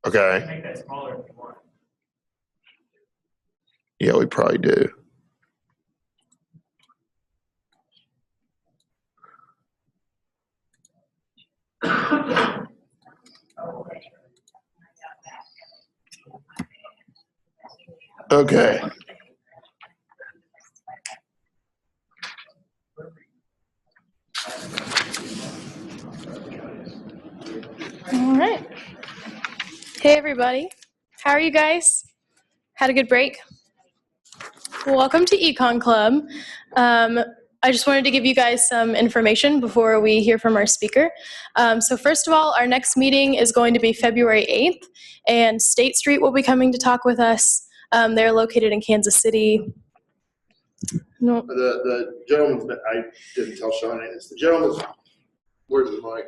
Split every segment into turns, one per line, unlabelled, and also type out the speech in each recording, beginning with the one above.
Okay.
Make that smaller if you want.
Yeah, we probably do. Okay.
All right. Hey, everybody. How are you guys? Had a good break? Welcome to Econ Club. I just wanted to give you guys some information before we hear from our speaker. So first of all, our next meeting is going to be February 8th, and State Street will be coming to talk with us. They're located in Kansas City. No.
The gentleman, I didn't tell Sean this. The gentleman's, where's the mic?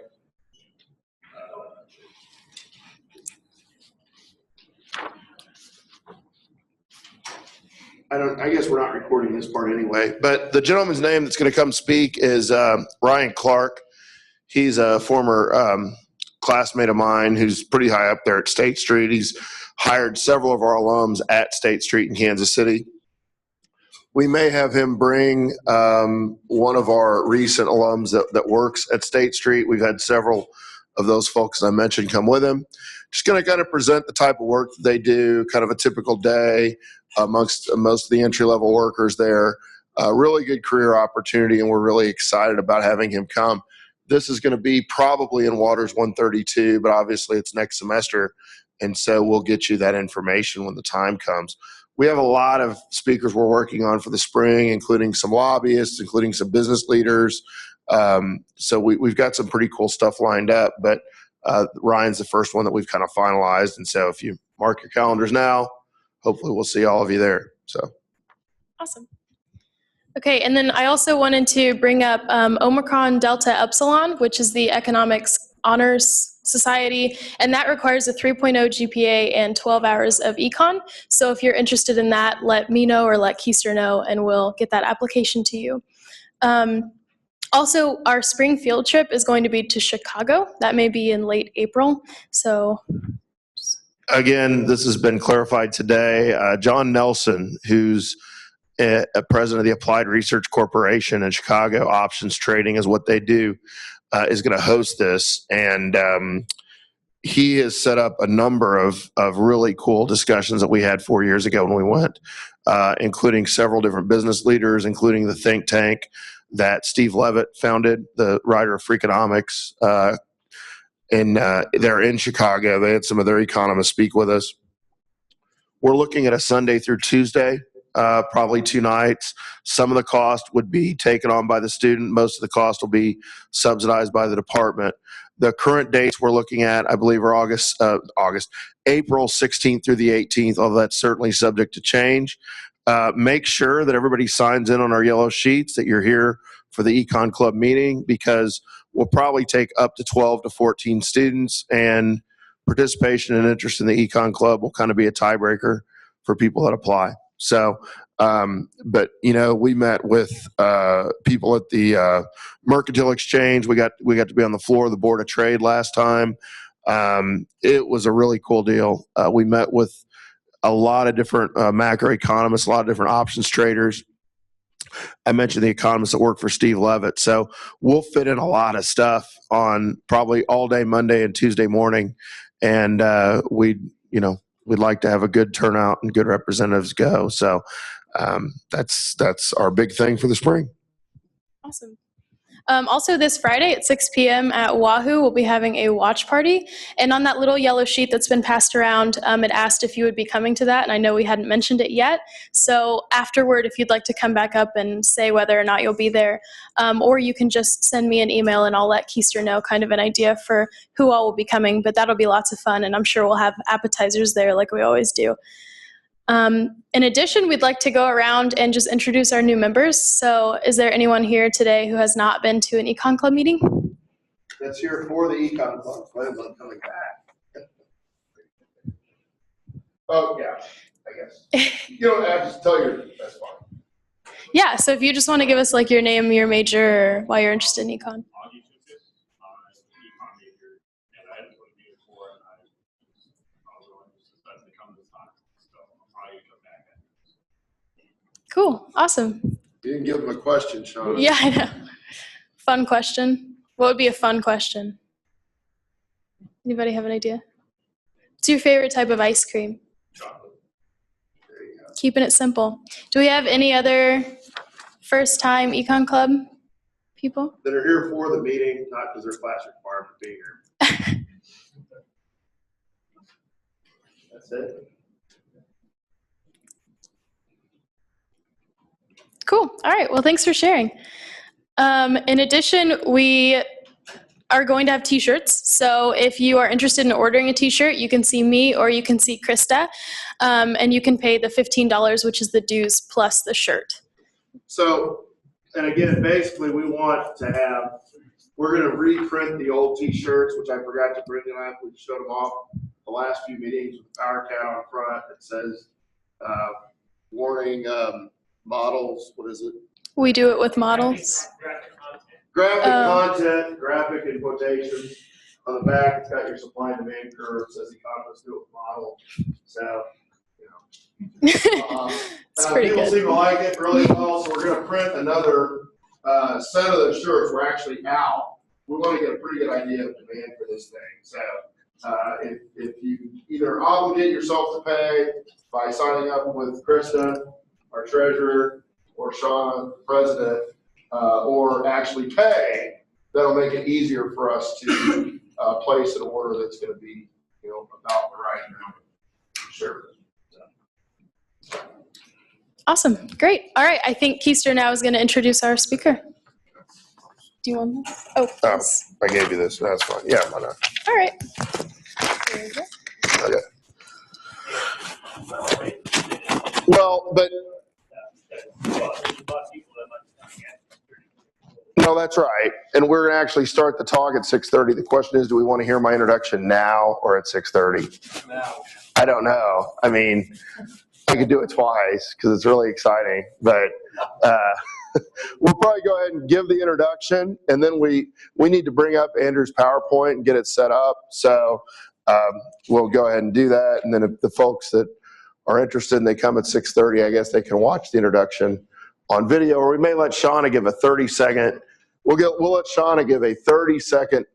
I guess we're not recording this part anyway, but the gentleman's name that's going to come speak is Ryan Clark. He's a former classmate of mine who's pretty high up there at State Street. He's hired several of our alums at State Street in Kansas City. We may have him bring one of our recent alums that works at State Street. We've had several of those folks, as I mentioned, come with him. Just going to kind of present the type of work that they do, kind of a typical day amongst most of the entry-level workers there. Really good career opportunity, and we're really excited about having him come. This is going to be probably in Waters 132, but obviously it's next semester, and so we'll get you that information when the time comes. We have a lot of speakers we're working on for the spring, including some lobbyists, including some business leaders. So we've got some pretty cool stuff lined up, but Ryan's the first one that we've kind of finalized. And so if you mark your calendars now, hopefully we'll see all of you there. So
Awesome. Okay, and then I also wanted to bring up Omicron Delta Epsilon, which is the Economics Honors Society, and that requires a 3.0 GPA and 12 hours of econ. So if you're interested in that, let me know or let Keister know, and we'll get that application to you. Also, our spring field trip is going to be to Chicago. That may be in late April. So
again, this has been clarified today. John Nelson, who's a president of the Applied Research Corporation in Chicago, options trading is what they do, is going to host this. And he has set up a number of really cool discussions that we had 4 years ago when we went, including several different business leaders, including the think tank that Steve Levitt founded, the writer of Freakonomics. They're in Chicago. They had some of their economists speak with us. We're looking at a Sunday through Tuesday, probably 2 nights. Some of the cost would be taken on by the student. Most of the cost will be subsidized by the department. The current dates we're looking at, I believe, are April 16th through the 18th, although that's certainly subject to change. Make sure that everybody signs in on our yellow sheets that you're here for the Econ Club meeting, because we'll probably take up to 12 to 14 students, and participation and interest in the Econ Club will kind of be a tiebreaker for people that apply. So, but we met with people at the Mercantile Exchange. We got to be on the floor of the Board of Trade last time. It was a really cool deal. We met with a lot of different macroeconomists, a lot of different options traders. I mentioned the economists that work for Steve Levitt. So we'll fit in a lot of stuff on probably all day Monday and Tuesday morning. And we'd like to have a good turnout and good representatives go. So that's our big thing for the spring.
awesome. Also, this Friday at 6 p.m. at Wahoo, we'll be having a watch party. And on that little yellow sheet that's been passed around, it asked if you would be coming to that. And I know we hadn't mentioned it yet. So afterward, if you'd like to come back up and say whether or not you'll be there, or you can just send me an email and I'll let Keister know kind of an idea for who all will be coming. But that'll be lots of fun. And I'm sure we'll have appetizers there like we always do. In addition, we'd like to go around and just introduce our new members. So is there anyone here today who has not been to an Econ Club meeting?
That's here for the Econ Club. Plans on coming back. Oh, yeah, I guess. You don't have to tell your, that's fine.
Yeah, so if you just want to give us like your name, your major, or why you're interested in econ. Cool, awesome.
You didn't give him a question, Sean.
Yeah, I know. Fun question. What would be a fun question? Anybody have an idea? What's your favorite type of ice cream?
Chocolate. There you go.
Keeping it simple. Do we have any other first-time econ club people?
That are here for the meeting, not because their class required to be here. That's it.
Cool. All right. Well, thanks for sharing. In addition, we are going to have t-shirts. So if you are interested in ordering a t-shirt, you can see me or you can see Krista, and you can pay the $15, which is the dues plus the shirt.
So, and again, basically we want to have, we're going to reprint the old t-shirts, which I forgot to bring tonight. We showed them off the last few meetings with the power cat on front. It says, warning, models, what is it?
We do it with models.
Graphic content, graphic and quotations. On the back, it's got your supply and demand curve. It says economists do it with model. So,
It's pretty
people
good.
seem to like it really well. So we're going to print another set of those shirts. We're actually out. We want to get a pretty good idea of demand for this thing. So if you either obligate yourself to pay by signing up with Krista, our treasurer, or Sean, president, or actually pay, that'll make it easier for us to place an order that's going to be, about the right amount. Sure.
Awesome. Great. All right. I think Keister now is going to introduce our speaker. Do you want this? Oh, yes.
I gave you this. That's fine. Yeah, why not?
All right. There you go.
Okay. Well, but no, that's right. And we're going to actually start the talk at 6:30. The question is, do we want to hear my introduction now or at 6:30?
Now.
I don't know. I mean, I could do it twice because it's really exciting, but we'll probably go ahead and give the introduction, and then we need to bring up Andrew's PowerPoint and get it set up. So we'll go ahead and do that, and then if the folks that are interested and they come at 6:30, I guess they can watch the introduction on video, or we may let Shauna give a 30-second. We'll let Shauna give a 30-second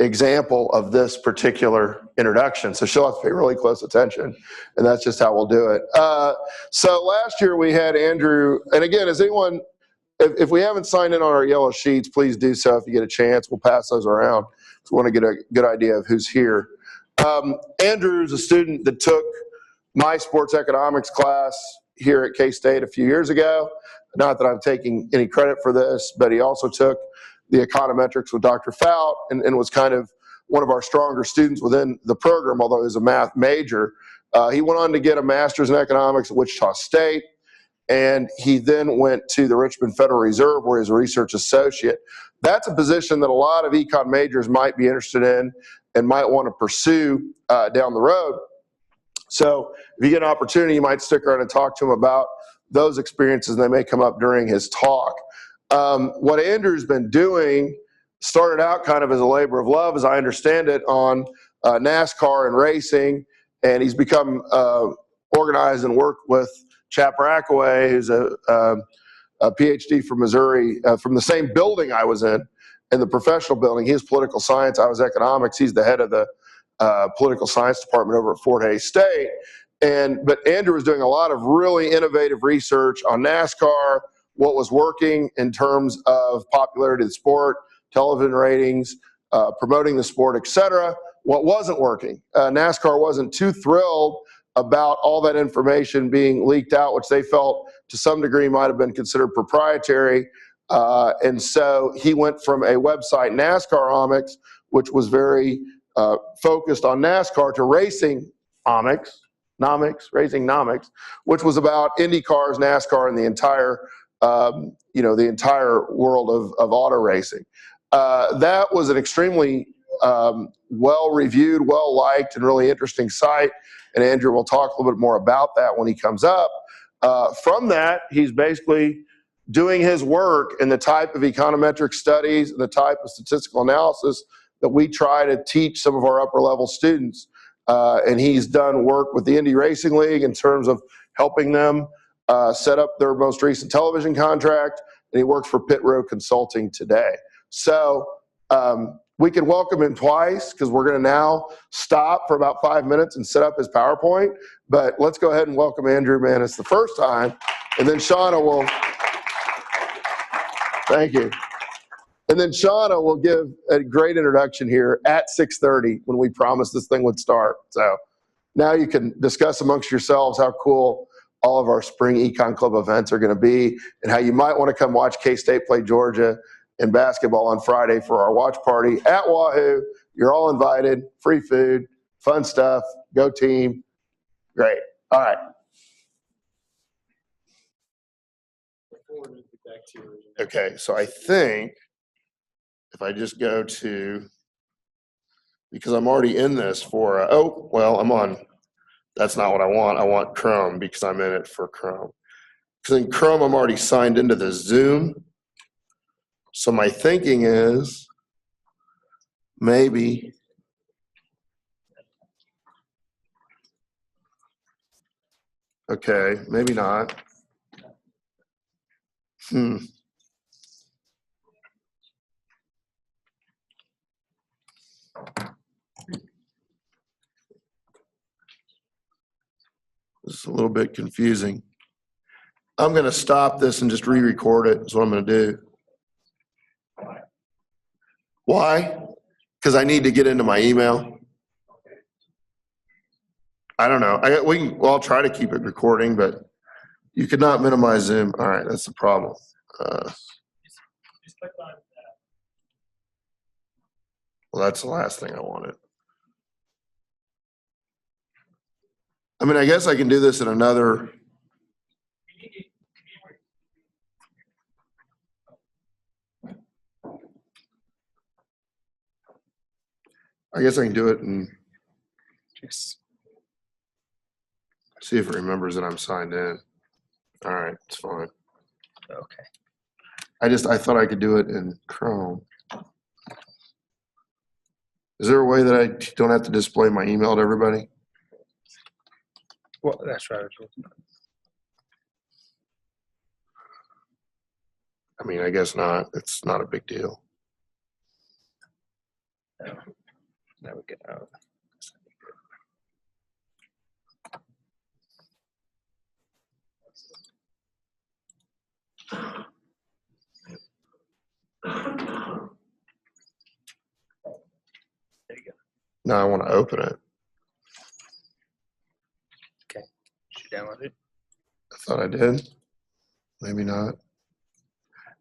example of this particular introduction. So she'll have to pay really close attention, and that's just how we'll do it. So last year we had Andrew, and again, is anyone, if we haven't signed in on our yellow sheets, please do so if you get a chance. We'll pass those around. So we want to get a good idea of who's here. Andrew is a student that took my sports economics class here at K-State a few years ago. Not that I'm taking any credit for this, but he also took the econometrics with Dr. Fout and was kind of one of our stronger students within the program, although he was a math major. He went on to get a master's in economics at Wichita State, and he then went to the Richmond Federal Reserve where he's a research associate. That's a position that a lot of econ majors might be interested in and might want to pursue down the road. So if you get an opportunity, you might stick around and talk to him about those experiences, and they may come up during his talk. What Andrew's been doing started out kind of as a labor of love, as I understand it, on NASCAR and racing, and he's become organized and worked with Chap Rackaway, who's a PhD from Missouri, from the same building I was in the professional building. He's political science, I was economics. He's the head of the political science department over at Fort Hays State. But Andrew was doing a lot of really innovative research on NASCAR, what was working in terms of popularity of the sport, television ratings, promoting the sport, etc. What wasn't working. NASCAR wasn't too thrilled about all that information being leaked out, which they felt to some degree might have been considered proprietary. And so he went from a website, NASCAR-omics, which was very focused on NASCAR, to racing racing nomics, which was about Indy cars, NASCAR, and the entire the entire world of auto racing. That was an extremely well-reviewed, well-liked, and really interesting site, and Andrew will talk a little bit more about that when he comes up. From that, he's basically doing his work in the type of econometric studies, the type of statistical analysis that we try to teach some of our upper level students. And he's done work with the Indy Racing League in terms of helping them set up their most recent television contract. And he works for Pit Rho Consulting today. So we can welcome him twice because we're going to now stop for about 5 minutes and set up his PowerPoint. But let's go ahead and welcome Andrew Maness the first time. And then Shauna will, thank you. And then Shauna will give a great introduction here at 6:30 when we promised this thing would start. So now you can discuss amongst yourselves how cool all of our spring Econ Club events are going to be and how you might want to come watch K-State play Georgia in basketball on Friday for our watch party at Wahoo. You're all invited, free food, fun stuff, go team. Great. All right. Okay, so I think if I just go to, because I'm already in this for, oh, well, I'm on, that's not what I want. I want Chrome because I'm in it for Chrome. Because in Chrome, I'm already signed into the Zoom. So my thinking is maybe okay, maybe not. This is a little bit confusing. I'm going to stop this and just re-record it is what I'm going to do. Why? Because I need to get into my email. I don't know. Well, I'll try to keep it recording, but you could not minimize Zoom. All right, that's the problem. Well, that's the last thing I wanted. I mean, I guess I can do this in another. I guess I can do it and see if it remembers that I'm signed in. All right, it's fine.
Okay.
I thought I could do it in Chrome. Is there a way that I don't have to display my email to everybody?
Well, that's right.
I mean, I guess not. It's not a big deal.
No. That would get out. There you go.
No, I want to open it.
Okay. Did you download it?
I thought I did. Maybe not.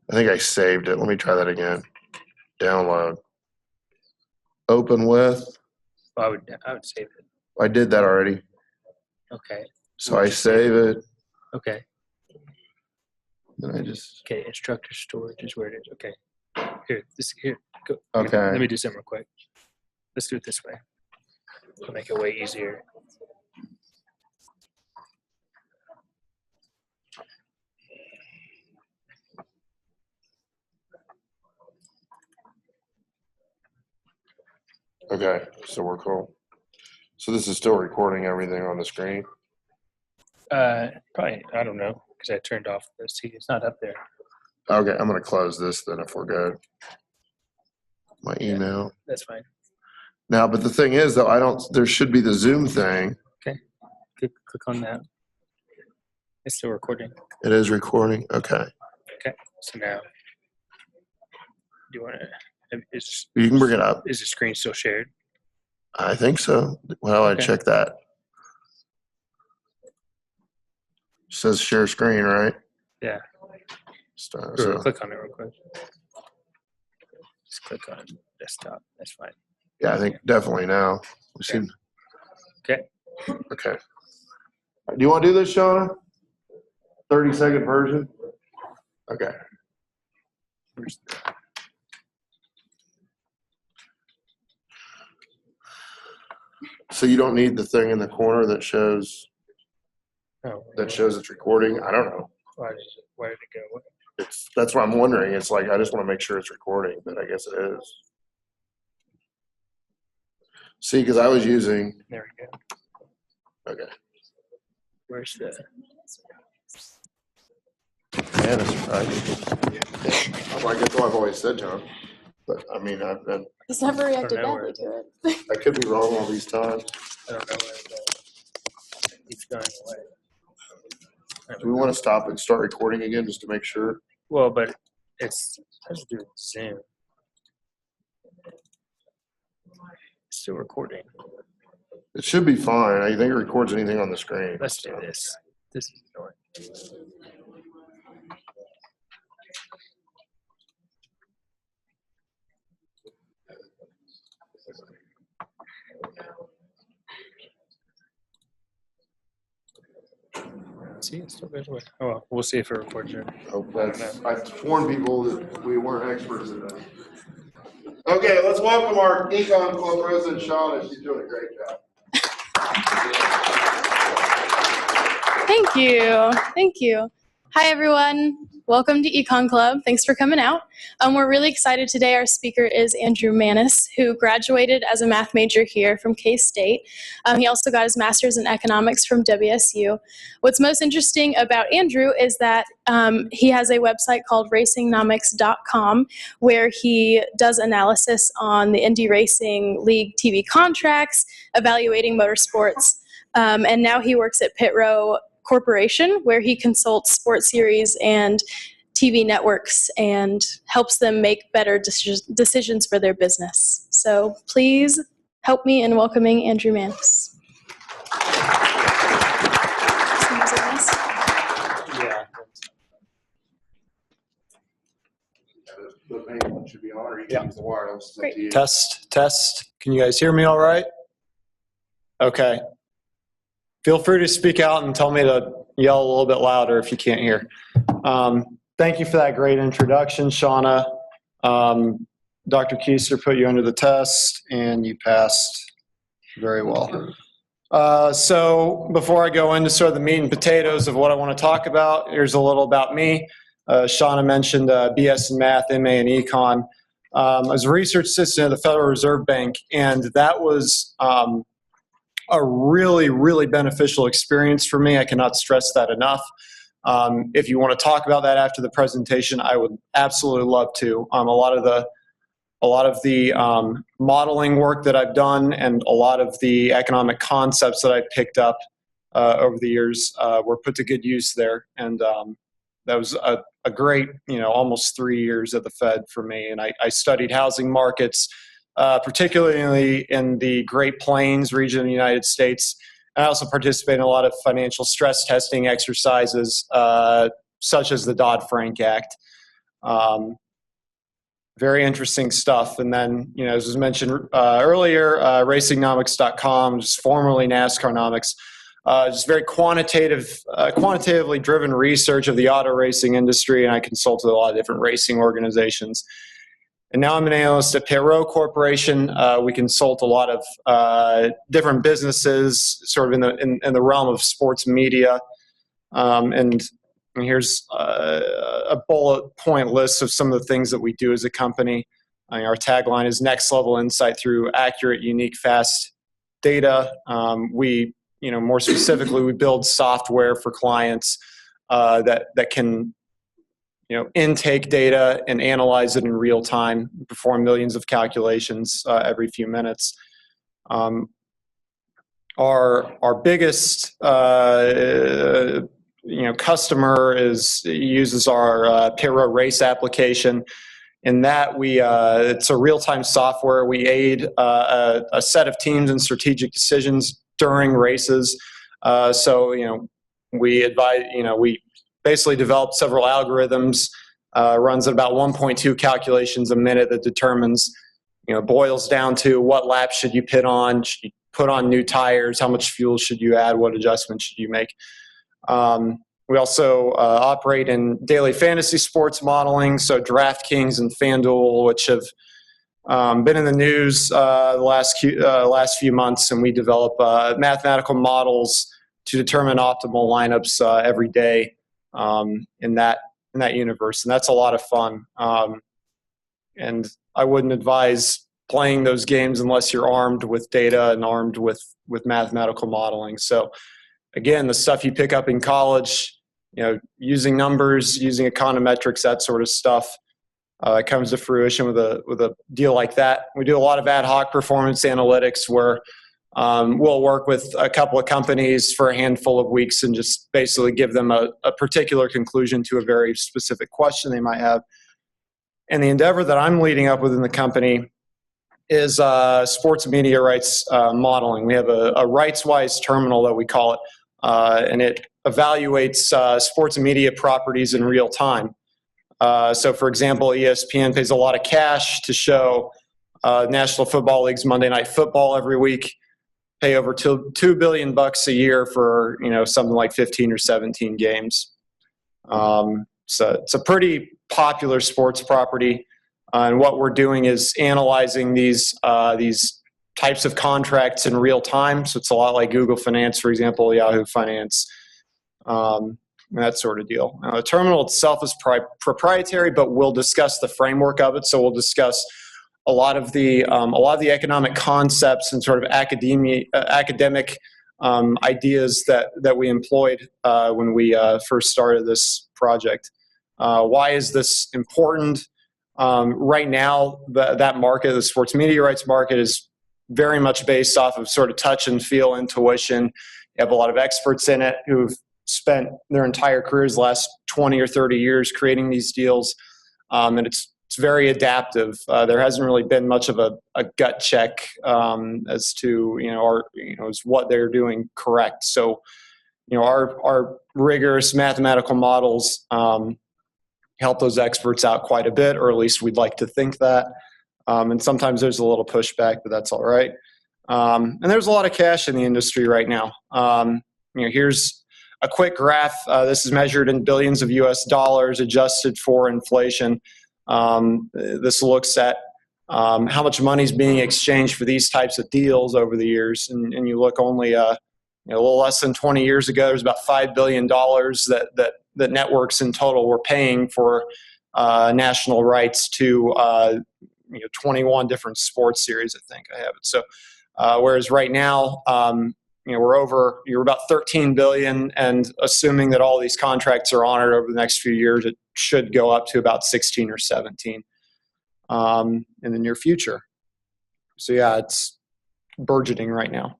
I think I saved it. Let me try that again. Download. Open with.
Well, I would save it.
I did that already.
Okay.
So I save it.
Okay.
Then I just.
Okay. Instructor storage is where it is. Okay. Here. Go.
Okay.
Let me do something real quick. Let's do it this way. It'll make it way easier.
Okay, so we're cool. So this is still recording everything on the screen?
Probably, I don't know, because I turned off the see. It's not up there.
Okay, I'm going to close this then if we're good. My email.
That's fine.
Now, but the thing is, though, there should be the Zoom thing.
Okay. Click on that. It's still recording.
It is recording? Okay.
Okay. So now, do you want to?
You can bring it up.
Is the screen still shared?
I think so. Well,
Okay.
I check that. It says share screen, right?
Yeah.
So,
Click on it real quick. Just click on desktop. That's fine.
yeah, I think definitely now.
Okay.
Okay. Do you want to do this, Shauna? 30-second version? Okay. So you don't need the thing in the corner that shows.
Oh,
that shows it's recording. I don't know.
why did it go?
That's what I'm wondering. It's like, I just want to make sure it's recording, but I guess it is. See, because I was using,
There we go.
okay.
Where's the?
Man, it's right. Well, I guess what I've always said to him, but I mean, I've been,
He's never reacted
know
badly
where-
to it.
I could be wrong all these times.
I don't know where it keeps going away.
Do we want to stop and start recording again just to make sure?
Well, but it's has to do with Zoom. It's still recording.
It should be fine. I think it records anything on the screen.
Let's do this. This is annoying. See, it still goes away. Oh, well, we'll see if it records it.
Oh, I've warned people that we weren't experts at that. Okay, let's welcome our Econ Club President, Shauna. She's doing a great job.
Thank you. Thank you. Hi, everyone. Welcome to Econ Club. Thanks for coming out. We're really excited today. Our speaker is Andrew Maness, who graduated as a math major here from K-State. He also got his master's in economics from WSU. What's most interesting about Andrew is that he has a website called racingnomics.com where he does analysis on the Indy Racing League TV contracts, evaluating motorsports, and now he works at Pit Rho Corporation, where he consults sports series and TV networks and helps them make better decisions for their business. So please help me in welcoming Andrew Maness.
Yeah.
The main one should be on, or you
Yeah.
can use the wireless. It's up
Great.
to you.
Test. Can you guys hear me all right? Okay. Feel free to speak out and tell me to yell a little bit louder if you can't hear. Thank you for that great introduction, Shauna. Dr. Keister put you under the test, and you passed very well. So before I go into sort of the meat and potatoes of what I want to talk about, here's a little about me. Shauna mentioned BS in math, MA in econ. I was a research assistant at the Federal Reserve Bank, and that was a really, really beneficial experience for me. I cannot stress that enough. If you want to talk about that after the presentation, I would absolutely love to. A lot of the modeling work that I've done and a lot of the economic concepts that I've picked up over the years were put to good use there. And that was a great, almost 3 years at the Fed for me. And I studied housing markets, particularly in the Great Plains region of the United States. I also participate in a lot of financial stress testing exercises, such as the Dodd-Frank Act. Very interesting stuff. And then, as was mentioned earlier, racingnomics.com, just formerly NASCARnomics, just very quantitatively driven research of the auto racing industry, and I consulted a lot of different racing organizations. And now I'm an analyst at Pit Rho Corporation. We consult a lot of different businesses, sort of in the realm of sports media. And here's a bullet point list of some of the things that we do as a company. Our tagline is "Next Level Insight Through Accurate, Unique, Fast Data." More specifically, we build software for clients that can intake data and analyze it in real time, perform millions of calculations every few minutes. Our biggest customer uses our Pit Rho race application. In that, it's a real-time software. We aid a set of teams in strategic decisions during races. We advise. We basically developed several algorithms, runs at about 1.2 calculations a minute that determines, boils down to what lap should you pit on, should you put on new tires, how much fuel should you add, what adjustments should you make. We also operate in daily fantasy sports modeling, so DraftKings and FanDuel, which have been in the news the last few months, and we develop mathematical models to determine optimal lineups every day in that universe, and that's a lot of fun. And I wouldn't advise playing those games unless you're armed with data and armed with mathematical modeling. So again, the stuff you pick up in college, using numbers, using econometrics, that sort of stuff, comes to fruition with a deal like that. We do a lot of ad hoc performance analytics where we'll work with a couple of companies for a handful of weeks and just basically give them a particular conclusion to a very specific question they might have. And the endeavor that I'm leading up within the company is sports media rights modeling. We have a rights-wise terminal that we call it, and it evaluates sports media properties in real time. So, for example, ESPN pays a lot of cash to show National Football League's Monday Night Football every week. Pay over $2 billion a year for something like 15 or 17 games. So it's a pretty popular sports property, and what we're doing is analyzing these types of contracts in real time. So it's a lot like Google Finance, for example, Yahoo Finance. That sort of deal. The terminal itself is proprietary, but we'll discuss the framework of it. So we'll discuss a lot of the economic concepts and sort of academic ideas that we employed when we first started this project. Why is this important? Right now, that market, the sports media rights market, is very much based off of sort of touch and feel intuition. You have a lot of experts in it who've spent their entire careers, the last 20 or 30 years, creating these deals, and it's very adaptive. There hasn't really been much of a gut check as to is what they're doing correct. So our rigorous mathematical models help those experts out quite a bit, or at least we'd like to think that. And sometimes there's a little pushback, but that's all right. And there's a lot of cash in the industry right now. Here's a quick graph. This is measured in billions of US dollars adjusted for inflation. This looks at how much money is being exchanged for these types of deals over the years. And you look only a little less than 20 years ago, there's about $5 billion that networks in total were paying for national rights to 21 different sports series, I think I have it. So whereas right now, you're about 13 billion, and assuming that all these contracts are honored over the next few years, it should go up to about 16 or 17 in the near future. So yeah, it's burgeoning right now.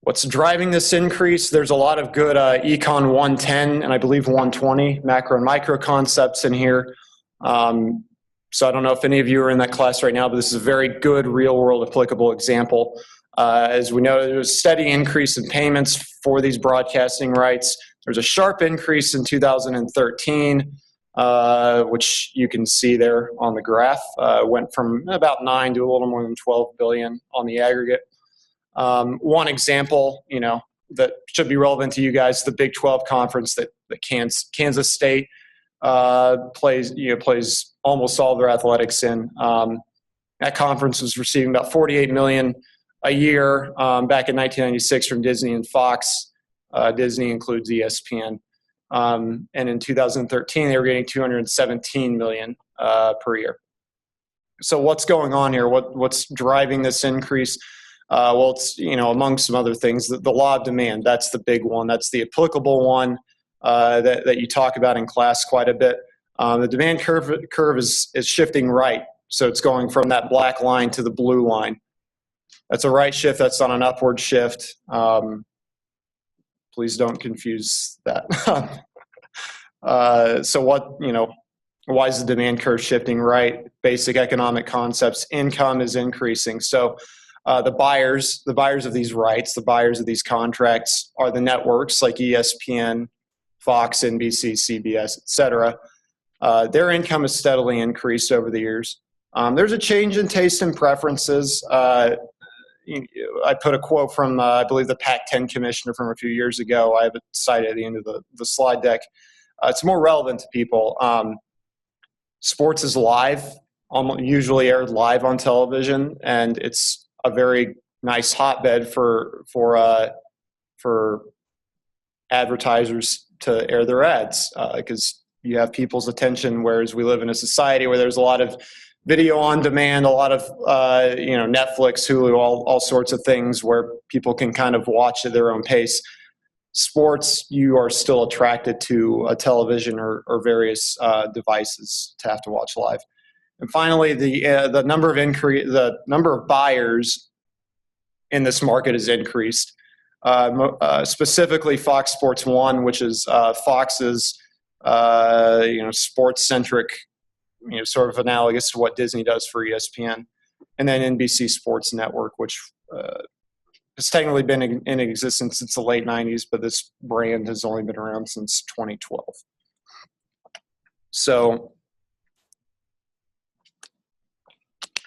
What's driving this increase? There's a lot of good Econ 110 and I believe 120 macro and micro concepts in here. So I don't know if any of you are in that class right now, but this is a very good real-world applicable example. As we know, there's a steady increase in payments for these broadcasting rights. There's a sharp increase in 2013, which you can see there on the graph. Went from about 9 to a little more than 12 billion on the aggregate. One example, that should be relevant to you guys, the Big 12 conference that Kansas State plays almost all of their athletics in. That conference was receiving about 48 million a year back in 1996 from Disney and Fox. Disney includes ESPN. And in 2013, they were getting 217 million per year. So what's going on here? What's driving this increase? Well, it's, among some other things, the law of demand. That's the big one. That's the applicable one that you talk about in class quite a bit. The demand curve is shifting right. So it's going from that black line to the blue line. That's a right shift. That's not an upward shift. Please don't confuse that. So why is the demand curve shifting right? Basic economic concepts. Income is increasing. So the buyers of these rights, the buyers of these contracts are the networks like ESPN, Fox, NBC, CBS, etc. Their income has steadily increased over the years. There's a change in taste and preferences. I put a quote from, I believe, the Pac-10 commissioner from a few years ago. I have it cited at the end of the slide deck. It's more relevant to people. Sports is live, usually aired live on television, and it's a very nice hotbed for for advertisers to air their ads, because you have people's attention, whereas we live in a society where there's a lot of video on demand, a lot of Netflix, Hulu, all sorts of things where people can kind of watch at their own pace. Sports, you are still attracted to a television or various devices to have to watch live. And finally, the number of buyers in this market has increased. Specifically, Fox Sports 1, which is Fox's sports-centric, sort of analogous to what Disney does for ESPN, and then NBC Sports Network, which has technically been in existence since the late 90s, but this brand has only been around since 2012. So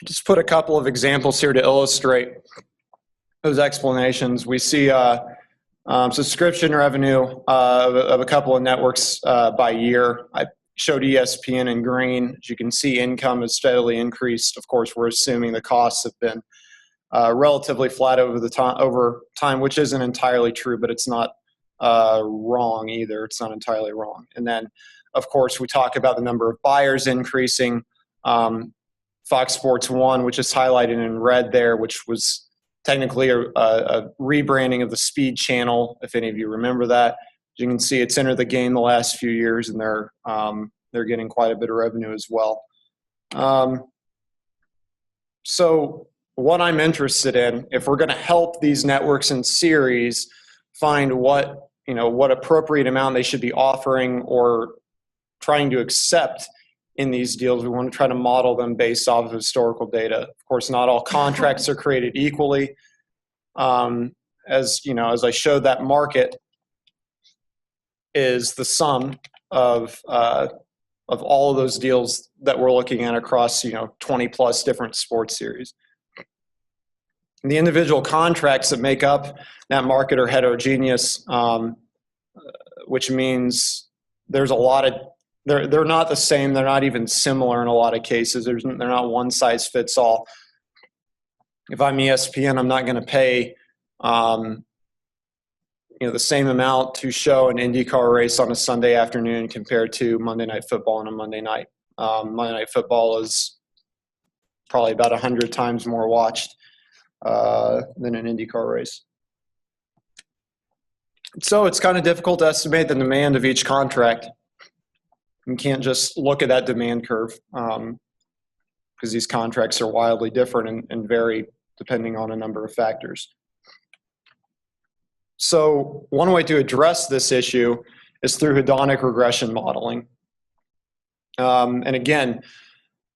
just put a couple of examples here to illustrate those explanations. We see subscription revenue of a couple of networks by year. I showed ESPN in green. As you can see, income has steadily increased. Of course, we're assuming the costs have been relatively flat over time, which isn't entirely true, but it's not wrong either. It's not entirely wrong. And then, of course, we talk about the number of buyers increasing. Fox Sports 1, which is highlighted in red there, which was technically a rebranding of the Speed channel, if any of you remember that. As you can see, it's entered the game the last few years, and they're getting quite a bit of revenue as well. So what I'm interested in, if we're going to help these networks and series find what appropriate amount they should be offering or trying to accept in these deals, we want to try to model them based off of historical data. Of course, not all contracts are created equally. As I showed, that market is the sum of all of those deals that we're looking at across 20 plus different sports series. And the individual contracts that make up that market are heterogeneous, which means there's a lot of they're not the same. They're not even similar in a lot of cases. They're not one size fits all. If I'm ESPN, I'm not going to pay the same amount to show an IndyCar race on a Sunday afternoon compared to Monday Night Football on a Monday night. Monday Night Football is probably about 100 times more watched than an IndyCar race. So it's kind of difficult to estimate the demand of each contract. You can't just look at that demand curve because these contracts are wildly different and vary depending on a number of factors. So one way to address this issue is through hedonic regression modeling. And again,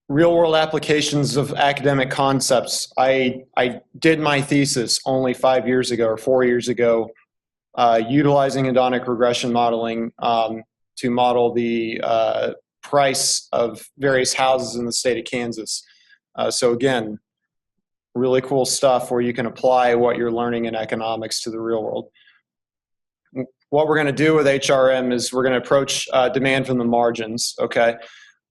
real-world applications of academic concepts. I did my thesis only 5 years ago or 4 years ago utilizing hedonic regression modeling to model the price of various houses in the state of Kansas. So again, really cool stuff where you can apply what you're learning in economics to the real world. What we're going to do with HRM is we're going to approach demand from the margins, okay?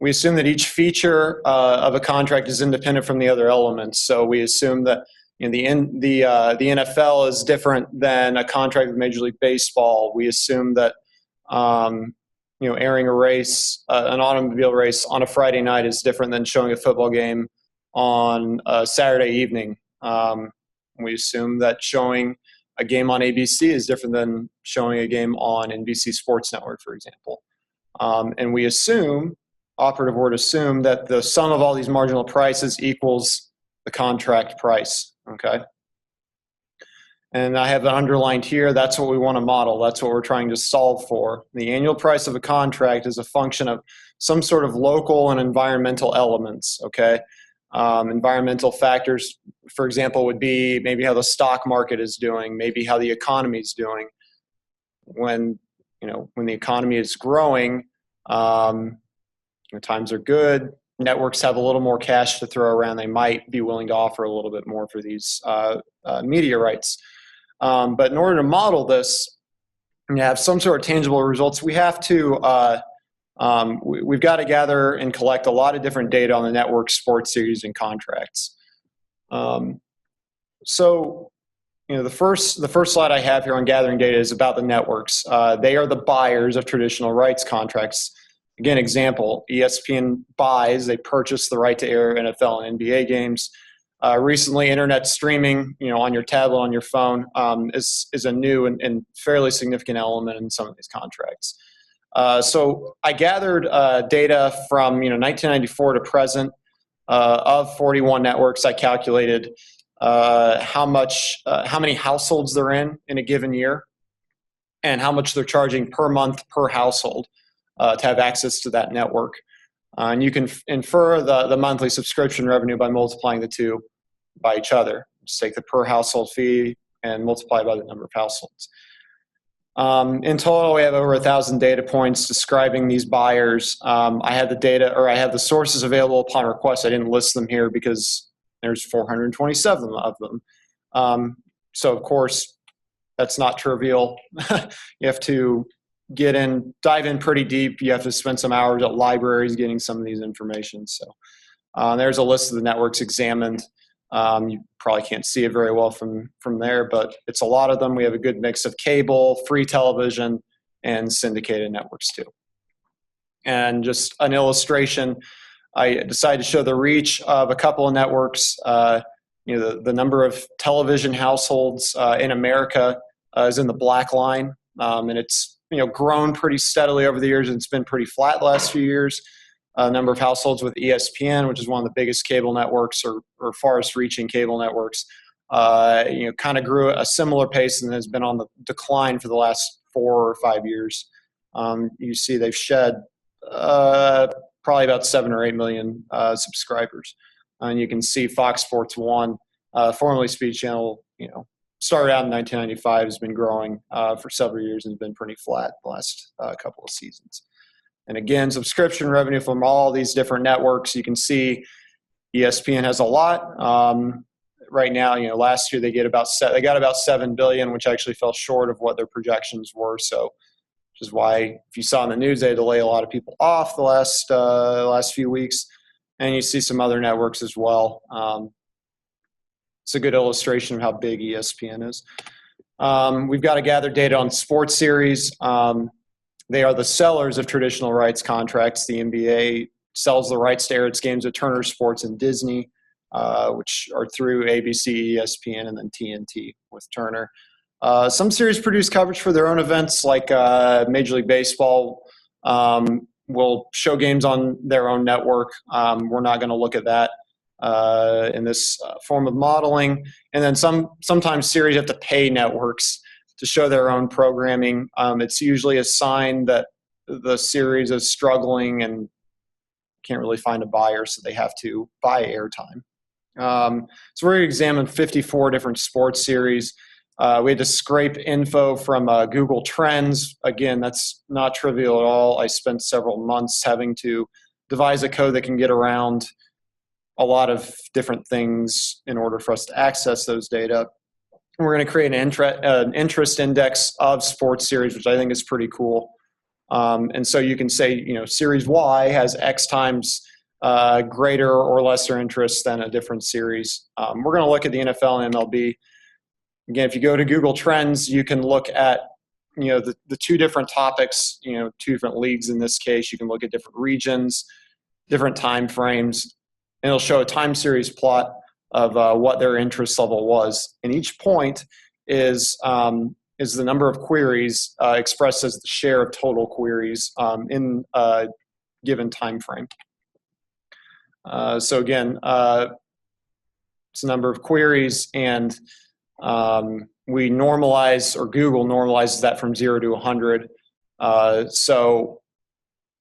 We assume that each feature of a contract is independent from the other elements. So we assume that the NFL is different than a contract with Major League Baseball. We assume that airing a race, an automobile race on a Friday night is different than showing a football game on a Saturday evening. We assume that showing a game on ABC is different than showing a game on NBC Sports Network, for example. And we assume, operative word assume, that the sum of all these marginal prices equals the contract price, okay? And I have it underlined here. That's what we want to model. That's what we're trying to solve for. The annual price of a contract is a function of some sort of local and environmental elements, okay? Environmental factors, for example, would be maybe how the stock market is doing, maybe how the economy is doing. When the economy is growing, times are good, networks have a little more cash to throw around. They might be willing to offer a little bit more for these media rights. But in order to model this and have some sort of tangible results, we have to we've got to gather and collect a lot of different data on the network, sports series, and contracts. So the first slide I have here on gathering data is about the networks. They are the buyers of traditional rights contracts. Again, example, ESPN buys, they purchase the right to air NFL and NBA games. Recently, internet streaming, on your tablet, on your phone, is a new and fairly significant element in some of these contracts. So I gathered data from 1994 to present of 41 networks. I calculated how many households they're in a given year, and how much they're charging per month per household to have access to that network. And you can infer the monthly subscription revenue by multiplying the two by each other. Just take the per household fee and multiply by the number of households. In total, we have over 1,000 data points describing these buyers. I had the data, or I had the sources available upon request. I didn't list them here because there's 427 of them. So of course, that's not trivial. You have to dive in pretty deep. You have to spend some hours at libraries getting some of these information. So there's a list of the networks examined. You probably can't see it very well from there, but it's a lot of them. We have a good mix of cable, free television, and syndicated networks too. And just an illustration, I decided to show the reach of a couple of networks. The number of television households in America is in the black line, and it's grown pretty steadily over the years, and it's been pretty flat the last few years. Number of households with ESPN, which is one of the biggest cable networks or farthest reaching cable networks, kind of grew at a similar pace and has been on the decline for the last 4 or 5 years. You see they've shed probably about 7 or 8 million subscribers. And you can see Fox Sports 1, formerly Speed Channel, started out in 1995, has been growing for several years and has been pretty flat the last couple of seasons. And again, subscription revenue from all these different networks. You can see ESPN has a lot. Right now, last year they got about $7 billion, which actually fell short of what their projections were. So, which is why, if you saw in the news, they had to lay a lot of people off the last few weeks. And you see some other networks as well. It's a good illustration of how big ESPN is. We've got to gather data on sports series. They are the sellers of traditional rights contracts. The NBA sells the rights to air its games at Turner Sports and Disney, which are through ABC, ESPN, and then TNT with Turner. Some series produce coverage for their own events, like Major League Baseball will show games on their own network. We're not going to look at that in this form of modeling. And then sometimes series have to pay networks to show their own programming. It's usually a sign that the series is struggling and can't really find a buyer, so they have to buy airtime. So we're going to examine 54 different sports series. We had to scrape info from Google Trends. Again, that's not trivial at all. I spent several months having to devise a code that can get around a lot of different things in order for us to access those data. We're going to create an interest index of sports series, which I think is pretty cool. And so you can say, series Y has X times greater or lesser interest than a different series. We're going to look at the NFL and MLB. Again, if you go to Google Trends, you can look at, the two different topics, two different leagues in this case. You can look at different regions, different time frames, and it'll show a time series plot of what their interest level was. And each point is the number of queries expressed as the share of total queries in a given time frame. So again, it's the number of queries, and we normalize, or Google normalizes that from 0 to 100. So,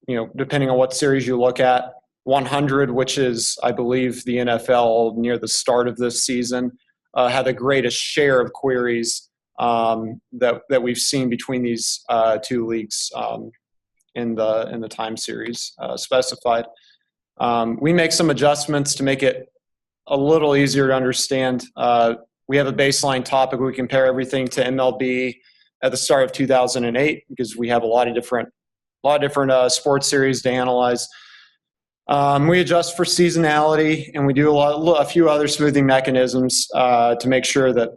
depending on what series you look at, 100, which is, I believe, the NFL near the start of this season, had the greatest share of queries that we've seen between these two leagues in the time series specified. We make some adjustments to make it a little easier to understand. We have a baseline topic. We compare everything to MLB at the start of 2008 because we have a lot of different sports series to analyze. We adjust for seasonality, and we do a few other smoothing mechanisms to make sure that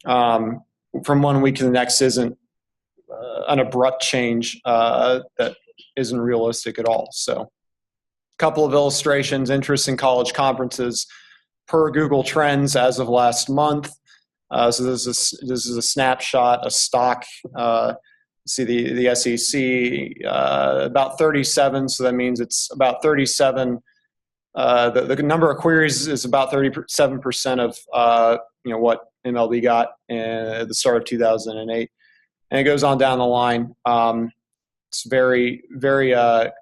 from 1 week to the next isn't an abrupt change that isn't realistic at all. So a couple of illustrations, interest in college conferences per Google Trends as of last month. So this is a snapshot, a stock. See the SEC about 37, so that means it's about 37. The number of queries is about 37% of what MLB got at the start of 2008, and it goes on down the line. It's very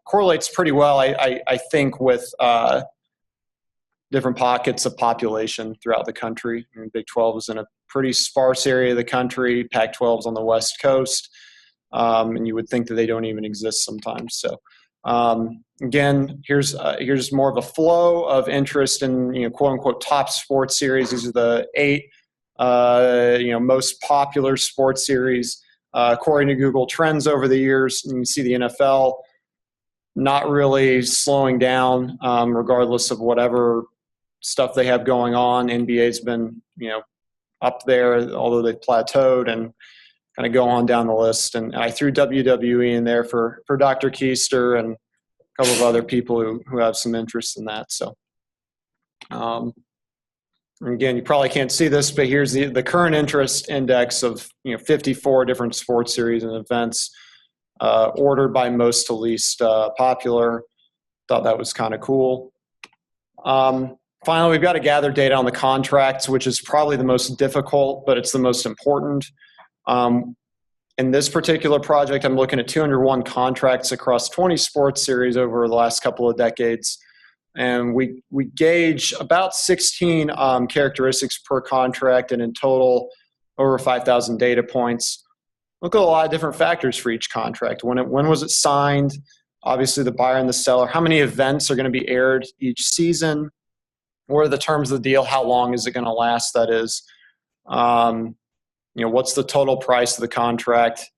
correlates pretty well, I think, with different pockets of population throughout the country. I mean, Big 12 is in a pretty sparse area of the country. Pac-12 is on the West Coast, and you would think that they don't even exist sometimes. So again, here's more of a flow of interest in quote unquote top sports series. These are the 8 most popular sports series according to Google Trends over the years. And you see the NFL not really slowing down, regardless of whatever stuff they have going on. NBA's been up there, although they've plateaued, and kind of go on down the list. And I threw WWE in there for Dr. Keister and a couple of other people who have some interest in that. So again, you probably can't see this, but here's the current interest index of 54 different sports series and events, ordered by most to least popular. Thought that was kind of cool. Finally, we've got to gather data on the contracts, which is probably the most difficult, but it's the most important. In this particular project, I'm looking at 201 contracts across 20 sports series over the last couple of decades. And we gauge about 16 characteristics per contract, and in total, over 5,000 data points. Look at a lot of different factors for each contract. When was it signed? Obviously, the buyer and the seller. How many events are going to be aired each season? What are the terms of the deal? How long is it going to last? That is, what's the total price of the contract?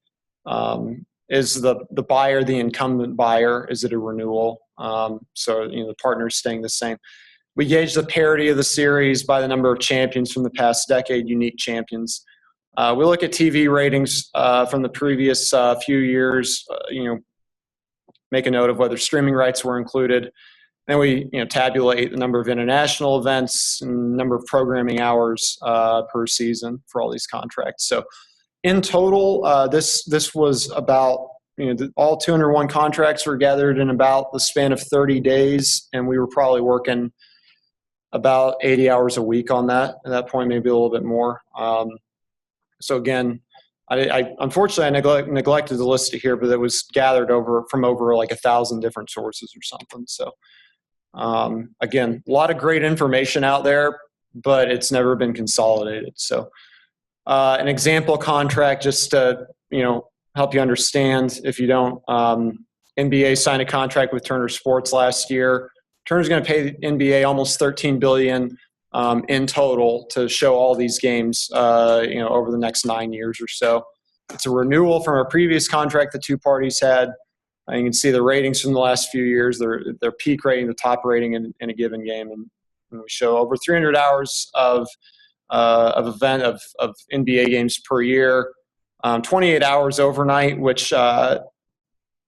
Is the buyer the incumbent buyer? Is it a renewal? So the partner's staying the same. We gauge the parity of the series by the number of champions from the past decade, unique champions. We look at TV ratings from the previous few years. Make a note of whether streaming rights were included. Then we tabulate the number of international events and number of programming hours per season for all these contracts. So in total, this was about all 201 contracts were gathered in about the span of 30 days, and we were probably working about 80 hours a week on that. At that point, maybe a little bit more. So again, I unfortunately neglected to list it here, but it was gathered from over like 1,000 different sources or something. So again, a lot of great information out there, but it's never been consolidated. So an example contract, just to help you understand if you don't. NBA signed a contract with Turner Sports last year. Turner's going to pay the NBA almost $13 billion in total to show all these games over the next 9 years or so. It's a renewal from a previous contract the two parties had. You can see the ratings from the last few years, their peak rating, the top rating in a given game, and we show over 300 hours of NBA games per year, 28 hours overnight, which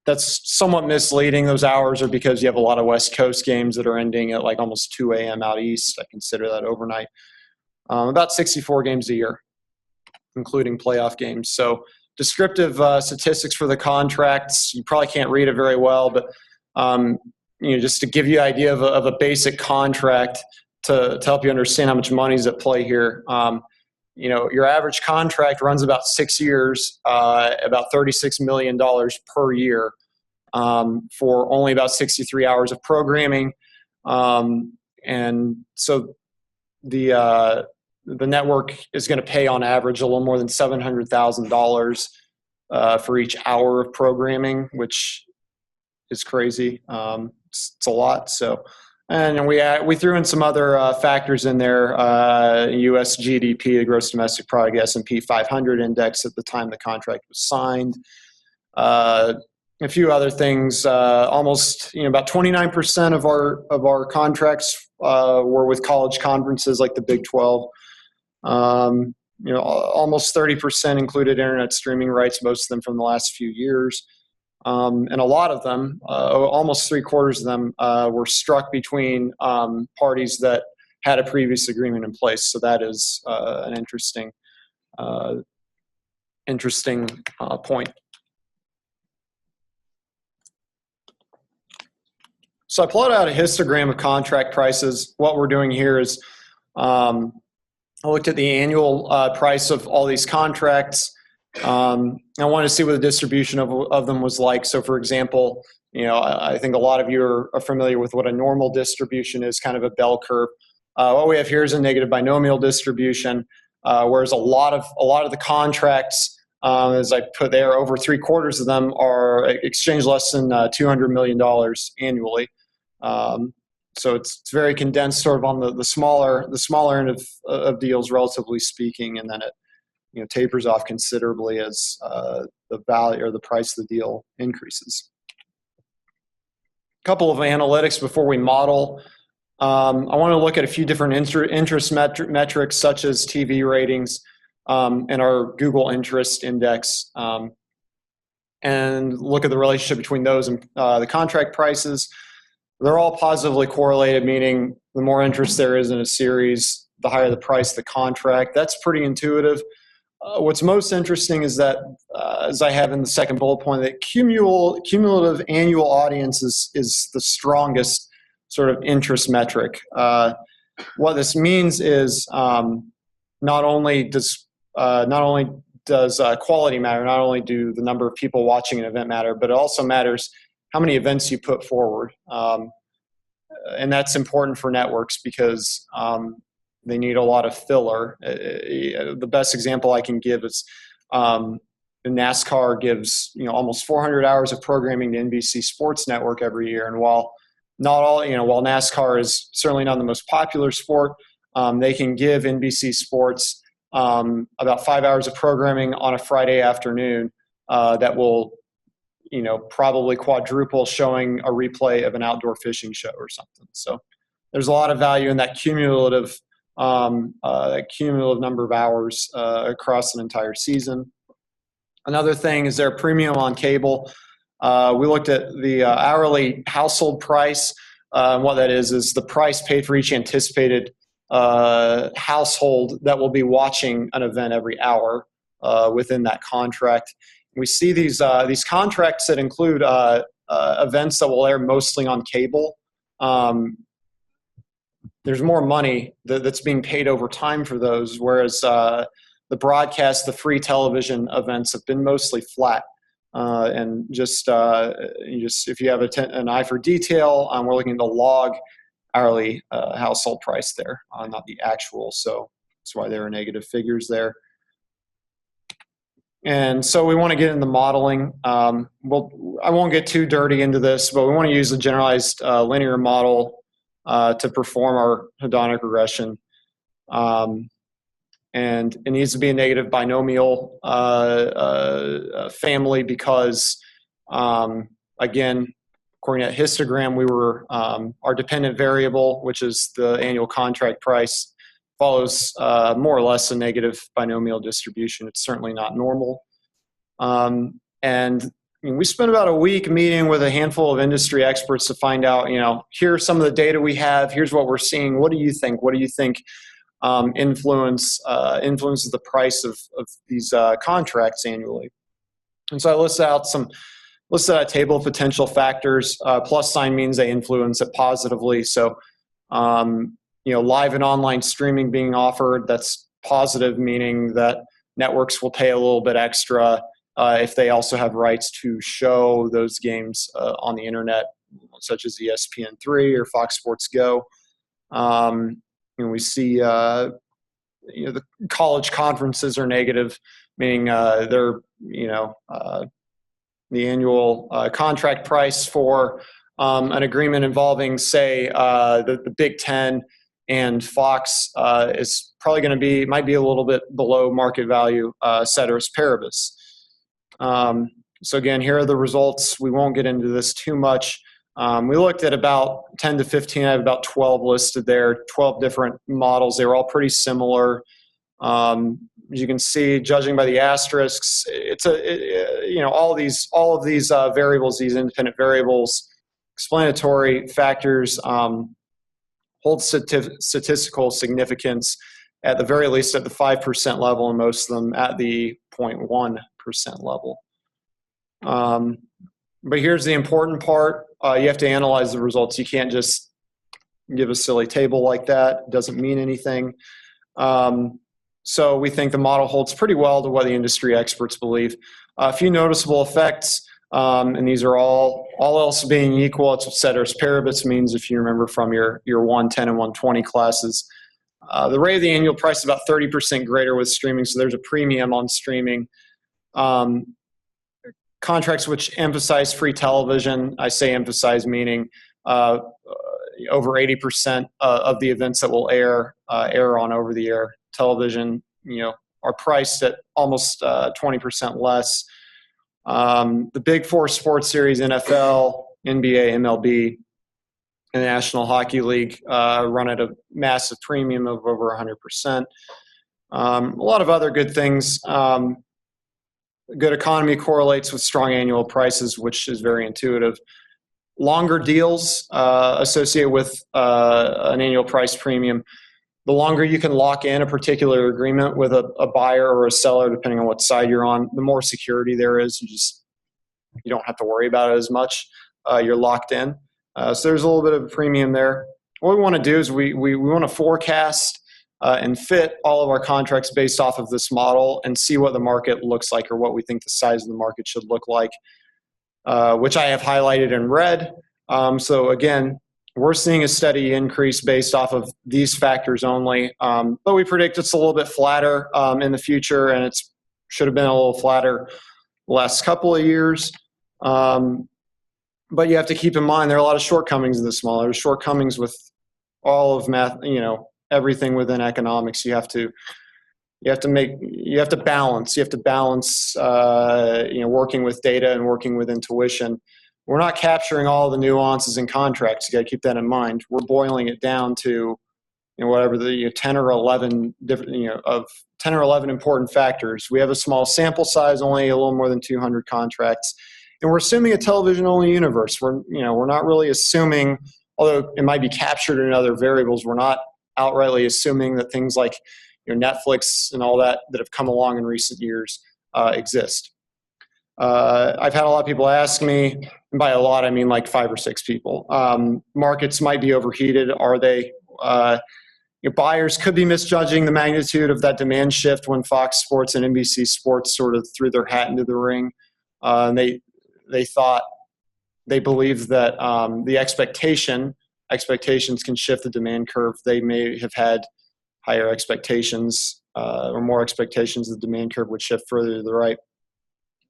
that's somewhat misleading. Those hours are because you have a lot of West Coast games that are ending at like almost 2 a.m. out east. I consider that overnight. About 64 games a year, including playoff games. So descriptive statistics for the contracts. You probably can't read it very well, but just to give you an idea of a basic contract to help you understand how much money is at play here. Your average contract runs about 6 years, about $36 million per year for only about 63 hours of programming. And so the network is going to pay on average a little more than $700,000 for each hour of programming, which is crazy. It's a lot. So. And we threw in some other factors in there, U.S. GDP, the gross domestic product, S&P 500 index at the time the contract was signed. A few other things. Almost, about 29% of our contracts were with college conferences like the Big 12. almost 30% included internet streaming rights, most of them from the last few years. And a lot of them, almost 3/4 of them, were struck between parties that had a previous agreement in place. So that is an interesting point. So I plotted out a histogram of contract prices. What we're doing here is I looked at the annual price of all these contracts. I wanted to see what the distribution of them was like. So for example, I think a lot of you are familiar with what a normal distribution is, kind of a bell curve. What we have here is a negative binomial distribution, whereas a lot of the contracts, as I put there, over 3/4 of them are exchange less than $200 million annually. So it's very condensed, sort of on the smaller end of deals, relatively speaking, and then it tapers off considerably as the value or the price of the deal increases. A couple of analytics before we model. I want to look at a few different interest metrics, such as TV ratings and our Google Interest Index, and look at the relationship between those and the contract prices. They're all positively correlated, meaning the more interest there is in a series, the higher the price of the contract. That's pretty intuitive. What's most interesting is that, as I have in the second bullet point, that cumulative annual audience is the strongest sort of interest metric. What this means is not only does quality matter, not only do the number of people watching an event matter, but it also matters how many events you put forward. And that's important for networks because they need a lot of filler. The best example I can give is NASCAR gives almost 400 hours of programming to NBC Sports Network every year. And while NASCAR is certainly not the most popular sport, they can give NBC Sports about 5 hours of programming on a Friday afternoon that will probably quadruple showing a replay of an outdoor fishing show or something. So there's a lot of value in that cumulative number of hours across an entire season. Another thing is their premium on cable. We looked at the hourly household price. What that is the price paid for each anticipated household that will be watching an event every hour within that contract. We see these contracts that include events that will air mostly on cable. There's more money that's being paid over time for those, whereas the broadcast, the free television events have been mostly flat. And just if you have an eye for detail, we're looking at the log hourly household price there, not the actual. So that's why there are negative figures there. And so we want to get into modeling. I won't get too dirty into this, but we want to use a generalized linear model to perform our hedonic regression. And it needs to be a negative binomial family because, again, according to that histogram, we were our dependent variable, which is the annual contract price, follows more or less a negative binomial distribution. It's certainly not normal. And we spent about a week meeting with a handful of industry experts to find out, here's some of the data we have. Here's what we're seeing. What do you think? What do you think influences the price of these contracts annually? And so I listed out a table of potential factors. Plus sign means they influence it positively. So, live and online streaming being offered, that's positive, meaning that networks will pay a little bit extra if they also have rights to show those games on the internet, such as ESPN3 or Fox Sports Go. We see the college conferences are negative, meaning they're the annual contract price for an agreement involving, say, the Big Ten and Fox is probably going to might be a little bit below market value, ceteris paribus. So again, here are the results. We won't get into this too much. We looked at about 10 to 15. I have about 12 listed there, 12 different models. They were all pretty similar. As you can see, judging by the asterisks, all of these variables, these independent variables, explanatory factors, hold statistical significance at the very least at the 5% level, and most of them at the 0.1% level. But here's the important part. You have to analyze the results. You can't just give a silly table like that. It doesn't mean anything. So we think the model holds pretty well to what the industry experts believe. A few noticeable effects, and these are all else being equal. It's what ceteris paribus means, if you remember from your 110 and 120 classes. The rate of the annual price is about 30% greater with streaming, so there's a premium on streaming. Contracts which emphasize free television, I say emphasize meaning over 80% of the events that will air on over-the-air television, are priced at almost 20% less. The Big Four sports series, NFL, NBA, MLB, and the National Hockey League run at a massive premium of over 100%. A lot of other good things. Good economy correlates with strong annual prices, which is very intuitive. Longer deals associated with an annual price premium. The longer you can lock in a particular agreement with a buyer or a seller, depending on what side you're on, the more security there is. You don't have to worry about it as much. You're locked in. So there's a little bit of a premium there. What we want to do is we want to forecast and fit all of our contracts based off of this model and see what the market looks like, or what we think the size of the market should look like, which I have highlighted in red. So again, we're seeing a steady increase based off of these factors only, but we predict it's a little bit flatter in the future, and it should have been a little flatter the last couple of years. But you have to keep in mind there are a lot of shortcomings in this model. There's shortcomings with all of math, everything within economics. You have to balance. You have to balance, working with data and working with intuition. We're not capturing all the nuances in contracts. You got to keep that in mind. We're boiling it down to, whatever the 10 or 11 different, of 10 or 11 important factors. We have a small sample size, only a little more than 200 contracts, and we're assuming a television-only universe. We're not really assuming, although it might be captured in other variables. We're not outrightly assuming that things like Netflix and all that have come along in recent years exist. I've had a lot of people ask me, and by a lot I mean like 5 or 6 people, markets might be overheated. Are they? Buyers could be misjudging the magnitude of that demand shift when Fox Sports and NBC Sports sort of threw their hat into the ring. And they believe that the expectations can shift the demand curve. They may have had higher expectations or more expectations. The demand curve would shift further to the right.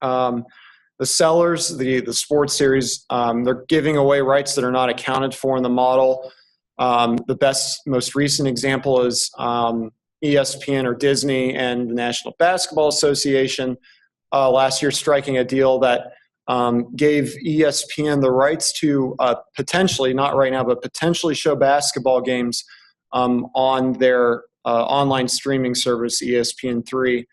The sellers, the sports series, they're giving away rights that are not accounted for in the model. The most recent example is ESPN or Disney and the National Basketball Association last year striking a deal that gave ESPN the rights to potentially, not right now, but potentially show basketball games on their online streaming service, ESPN3,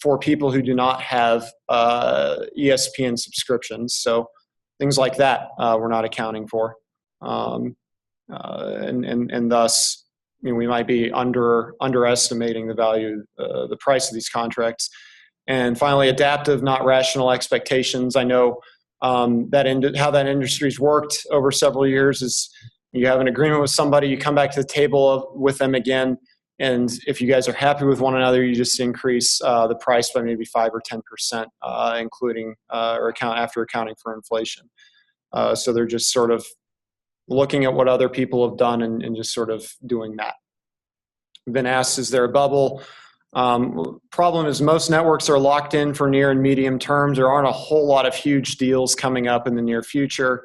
for people who do not have ESPN subscriptions. So things like that we're not accounting for. And thus, we might be underestimating the value, the price of these contracts. And finally, adaptive, not rational expectations. I know how that industry's worked over several years is you have an agreement with somebody, you come back to the table with them again, and if you guys are happy with one another, you just increase the price by maybe 5 or 10%, including after accounting for inflation. So they're just sort of looking at what other people have done and just sort of doing that. I've been asked, is there a bubble? Problem is most networks are locked in for near and medium terms. There aren't a whole lot of huge deals coming up in the near future.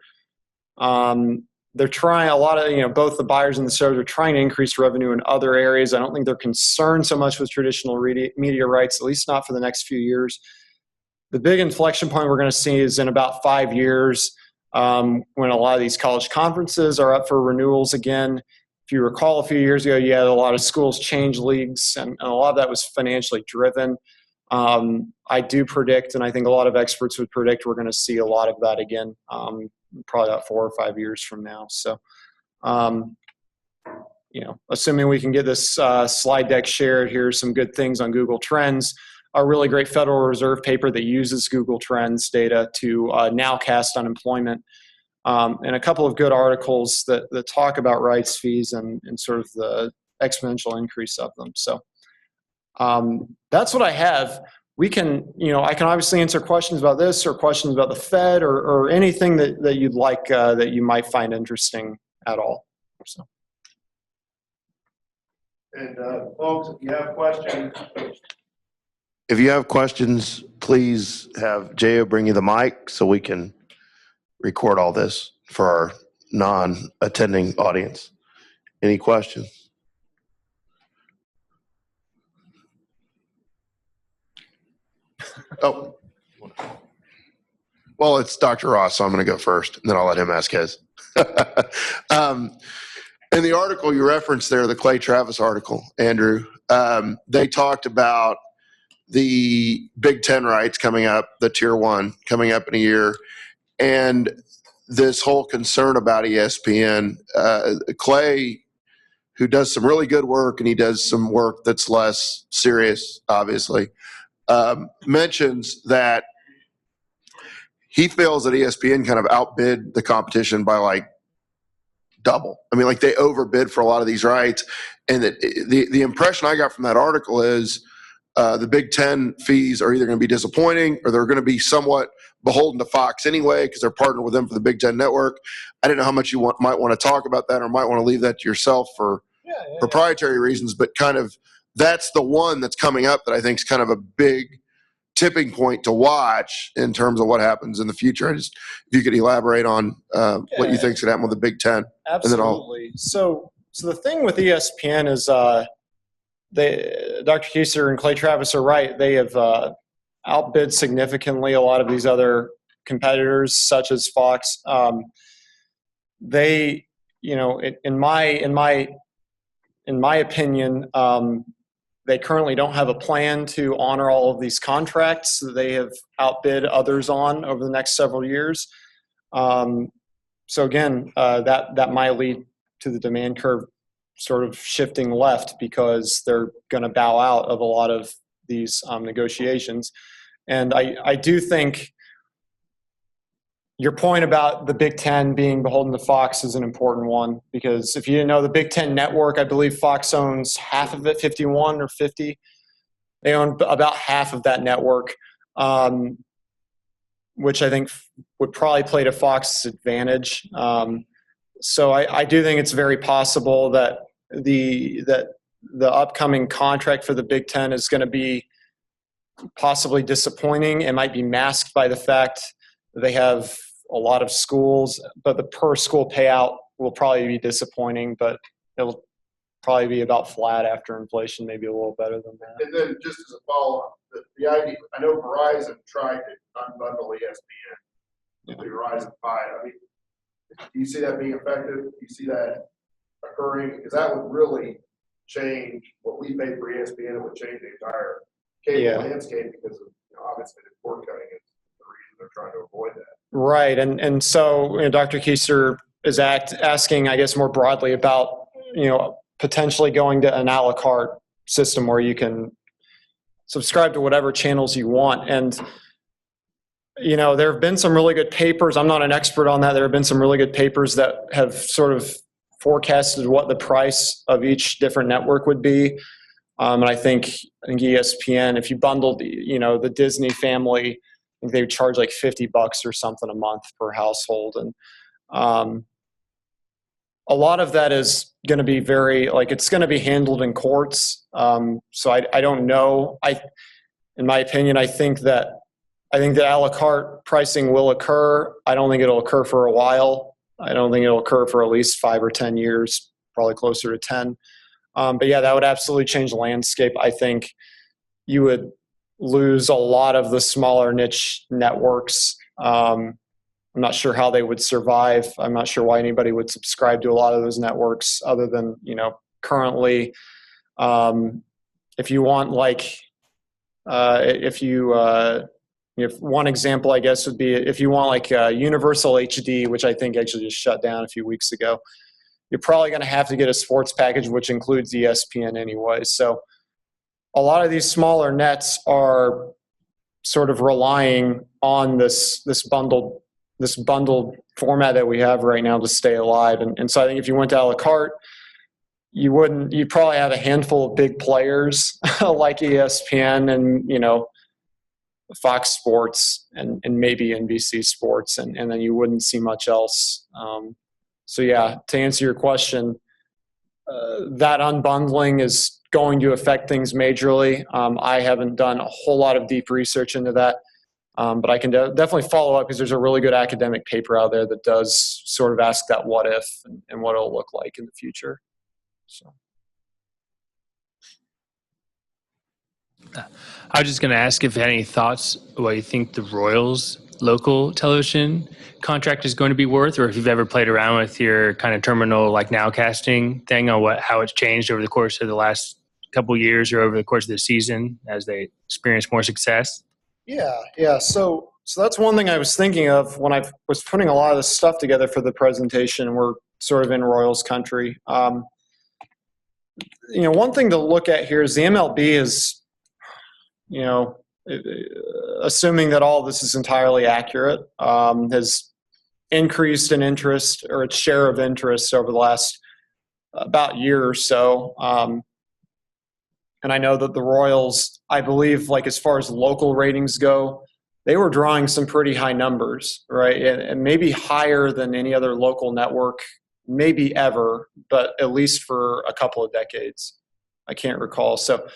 They're trying both the buyers and the sellers are trying to increase revenue in other areas. I don't think they're concerned so much with traditional media rights, at least not for the next few years. The big inflection point we're going to see is in about 5 years, when a lot of these college conferences are up for renewals again, if you recall, a few years ago, you had a lot of schools change leagues, and a lot of that was financially driven. I do predict, and I think a lot of experts would predict, we're going to see a lot of that again, probably about 4 or 5 years from now. So, assuming we can get this slide deck shared, here's some good things on Google Trends. A really great Federal Reserve paper that uses Google Trends data to nowcast unemployment, and a couple of good articles that talk about rights fees and sort of the exponential increase of them. So that's what I have. We can, I can obviously answer questions about this or questions about the Fed or anything that you'd like that you might find interesting at all. So.
And folks, if you have questions, please have J.O. bring you the mic so we can record all this for our non-attending audience. Any questions? Oh, well, it's Dr. Ross, so I'm going to go first, and then I'll let him ask his. In the article you referenced there, the Clay Travis article, Andrew, they talked about the Big Ten rights coming up, the Tier 1 coming up in a year, and this whole concern about ESPN. Clay, who does some really good work, and he does some work that's less serious, obviously, mentions that he feels that ESPN kind of outbid the competition by like double. I mean, like they overbid for a lot of these rights. And that the impression I got from that article is the Big Ten fees are either going to be disappointing or they're going to be somewhat beholden to Fox anyway because they're partnered with them for the Big Ten network. I didn't know how much you might want to talk about that or might want to leave that to yourself for proprietary reasons, but kind of that's the one that's coming up that I think is kind of a big tipping point to watch in terms of what happens in the future. If you could elaborate on what you think is going to happen with the Big Ten.
Absolutely. So the thing with ESPN is Dr. Keiser and Clay Travis are right. They have outbid significantly a lot of these other competitors, such as Fox. They, in my opinion, they currently don't have a plan to honor all of these contracts that they have outbid others on over the next several years. So again, that might lead to the demand curve sort of shifting left because they're going to bow out of a lot of these negotiations. And I do think your point about the Big Ten being beholden to Fox is an important one because if you didn't know, the Big Ten network, I believe Fox owns half of it, 51 or 50. They own about half of that network, which I think would probably play to Fox's advantage. So I do think it's very possible that the upcoming contract for the Big Ten is going to be possibly disappointing. It might be masked by the fact that they have a lot of schools, but the per school payout will probably be disappointing, but it'll probably be about flat after inflation, maybe a little better than that.
And then just as a follow-up, the idea, I know Verizon tried to unbundle ESPN, the Verizon 5. I mean, do you see that being effective? Do you see that occurring? Because that would really change what we pay for ESPN. It would change the entire cable landscape because of, obviously the cord cutting is the reason they're trying to avoid that.
Right. And so Dr. Keiser is asking, I guess, more broadly about, potentially going to an a la carte system where you can subscribe to whatever channels you want. And, there have been some really good papers. I'm not an expert on that. There have been some really good papers that have sort of forecasted what the price of each different network would be. And I think ESPN, if you bundled, the Disney family, I think they would charge like $50 or something a month per household. And a lot of that is going to be it's going to be handled in courts. So I don't know. In my opinion, I think that a la carte pricing will occur. I don't think it'll occur for a while. I don't think it'll occur for at least 5 or 10 years, probably closer to 10. But yeah, that would absolutely change the landscape. I think you would lose a lot of the smaller niche networks. I'm not sure how they would survive. I'm not sure why anybody would subscribe to a lot of those networks other than, currently, if you want if one example, I guess, would be if you want Universal HD, which I think actually just shut down a few weeks ago, you're probably going to have to get a sports package, which includes ESPN anyway. So a lot of these smaller nets are sort of relying on this bundled format that we have right now to stay alive. And so I think if you went to a la carte, you'd probably have a handful of big players like ESPN and, Fox Sports and maybe NBC Sports, and then you wouldn't see much else. So yeah, to answer your question, that unbundling is going to affect things majorly. I haven't done a whole lot of deep research into that, but I can definitely follow up because there's a really good academic paper out there that does sort of ask that what if and what it'll look like in the future. So.
I was just going to ask if you had any thoughts what you think the Royals local television contract is going to be worth, or if you've ever played around with your kind of terminal nowcasting thing on how it's changed over the course of the last couple of years or over the course of the season as they experience more success.
Yeah. So that's one thing I was thinking of when I was putting a lot of this stuff together for the presentation. We're sort of in Royals country. One thing to look at here is the MLB is, assuming that all of this is entirely accurate, has increased in interest or its share of interest over the last about year or so. And I know that the Royals, I believe, as far as local ratings go, they were drawing some pretty high numbers, right? And maybe higher than any other local network, maybe ever, but at least for a couple of decades. I can't recall. So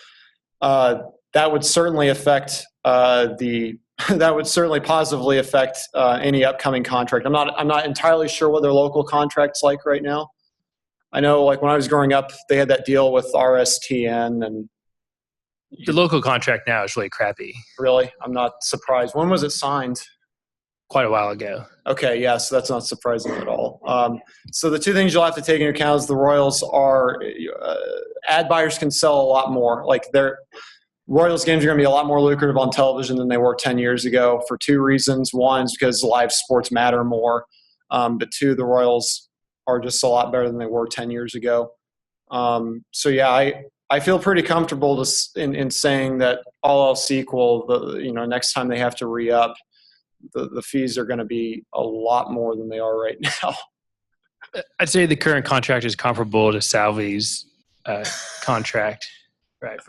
that would certainly affect that would certainly positively affect any upcoming contract. I'm not entirely sure what their local contract's like right now. I know, when I was growing up, they had that deal with RSTN, and
the local contract now is really crappy.
Really, I'm not surprised. When was it signed?
Quite a while ago.
Okay, yeah, so that's not surprising at all. So the two things you'll have to take into account is the Royals are ad buyers can sell a lot more. Their Royals games are going to be a lot more lucrative on television than they were 10 years ago for two reasons. One is because live sports matter more, but two, the Royals are just a lot better than they were 10 years ago. So yeah, I feel pretty comfortable in saying that all else equal, next time they have to re-up, the fees are going to be a lot more than they are right now.
I'd say the current contract is comparable to Salvi's contract, right?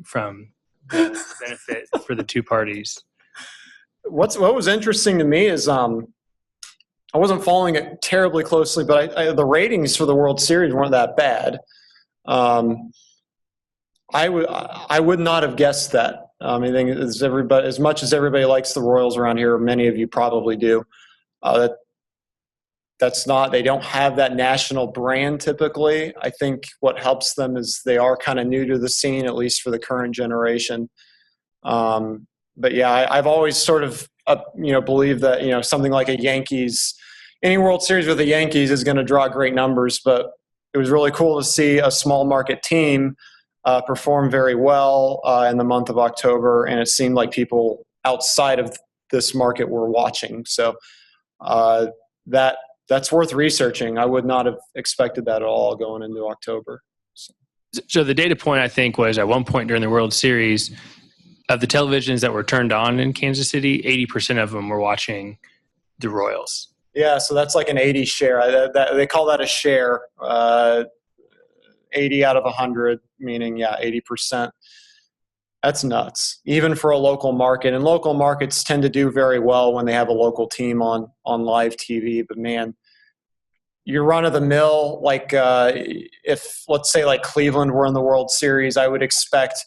From the benefit for the two parties.
What was interesting to me is I wasn't following it terribly closely, but the ratings for the World Series weren't that bad. I would not have guessed that. I think as much as everybody likes the Royals around here, many of you probably do. They don't have that national brand typically. I think what helps them is they are kind of new to the scene, at least for the current generation. But yeah, I've always sort of believed that something like a Yankees, any World Series with the Yankees is going to draw great numbers. But it was really cool to see a small market team perform very well in the month of October, and it seemed like people outside of this market were watching. So that's worth researching. I would not have expected that at all going into October.
So the data point, I think, was at one point during the World Series, of the televisions that were turned on in Kansas City, 80% of them were watching the Royals.
Yeah, so that's like an 80 share. They call that a share. 80 out of 100, meaning, 80%. That's nuts, even for a local market. And local markets tend to do very well when they have a local team on live TV. But, man, your run-of-the-mill, if, let's say, Cleveland were in the World Series, I would expect,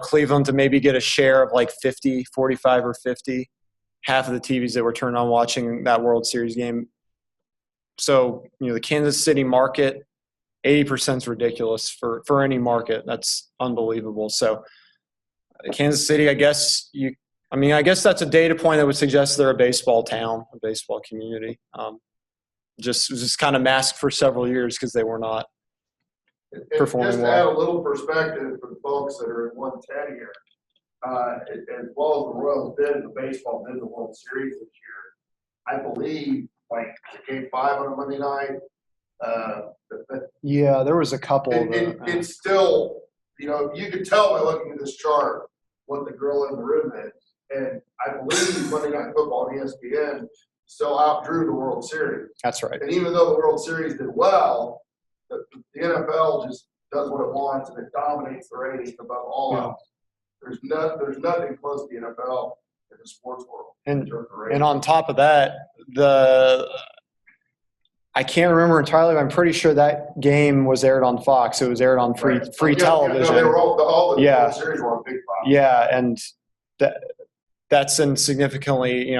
Cleveland to maybe get a share of 50, 45 or 50, half of the TVs that were turned on watching that World Series game. So, the Kansas City market, 80% is ridiculous for any market. That's unbelievable. So Kansas City, I guess I mean, I guess that's a data point that would suggest they're a baseball town, a baseball community. Just kind of masked for several years because they were not performing
just
well.
to add a little perspective for the folks that are in 110 here, as well as the Royals did, the baseball did the World Series this year. I believe, like, Game 5 on a Monday night.
Yeah, there was a couple.
It's still, you know, you could tell by looking at this chart what the girl in the room is. And I believe Monday Night Football on ESPN still outdrew the World Series.
That's right.
And even though the World Series did well, the NFL just does what it wants and it dominates the ratings above all else. There's nothing close to the NFL in the sports world.
And on top of that, I can't remember entirely, but I'm pretty sure that game was aired on Fox. It was aired on free television.
Yeah, no, they were all the World Series were on Big Fox.
Yeah, and that's in significantly,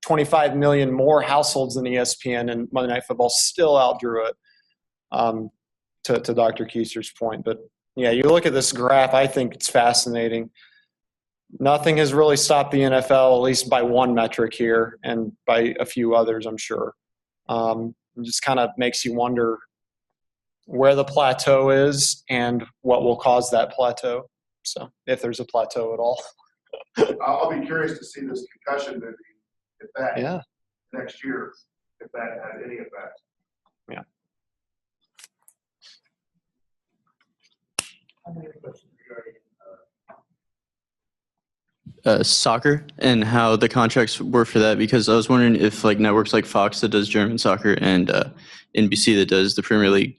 25 million more households than ESPN, and Monday Night Football still outdrew it, to Dr. Keiser's point. But, yeah, you look at this graph, I think it's fascinating. Nothing has really stopped the NFL, at least by one metric here, and by a few others, I'm sure. It just kind of makes you wonder where the plateau is and what will cause that plateau. So, if there's a plateau at all.
I'll be curious to see this concussion movie, if that next year, if that had any effect.
Yeah.
Soccer and how the contracts were for that, because I was wondering if like networks like Fox that does German soccer and NBC that does the Premier League,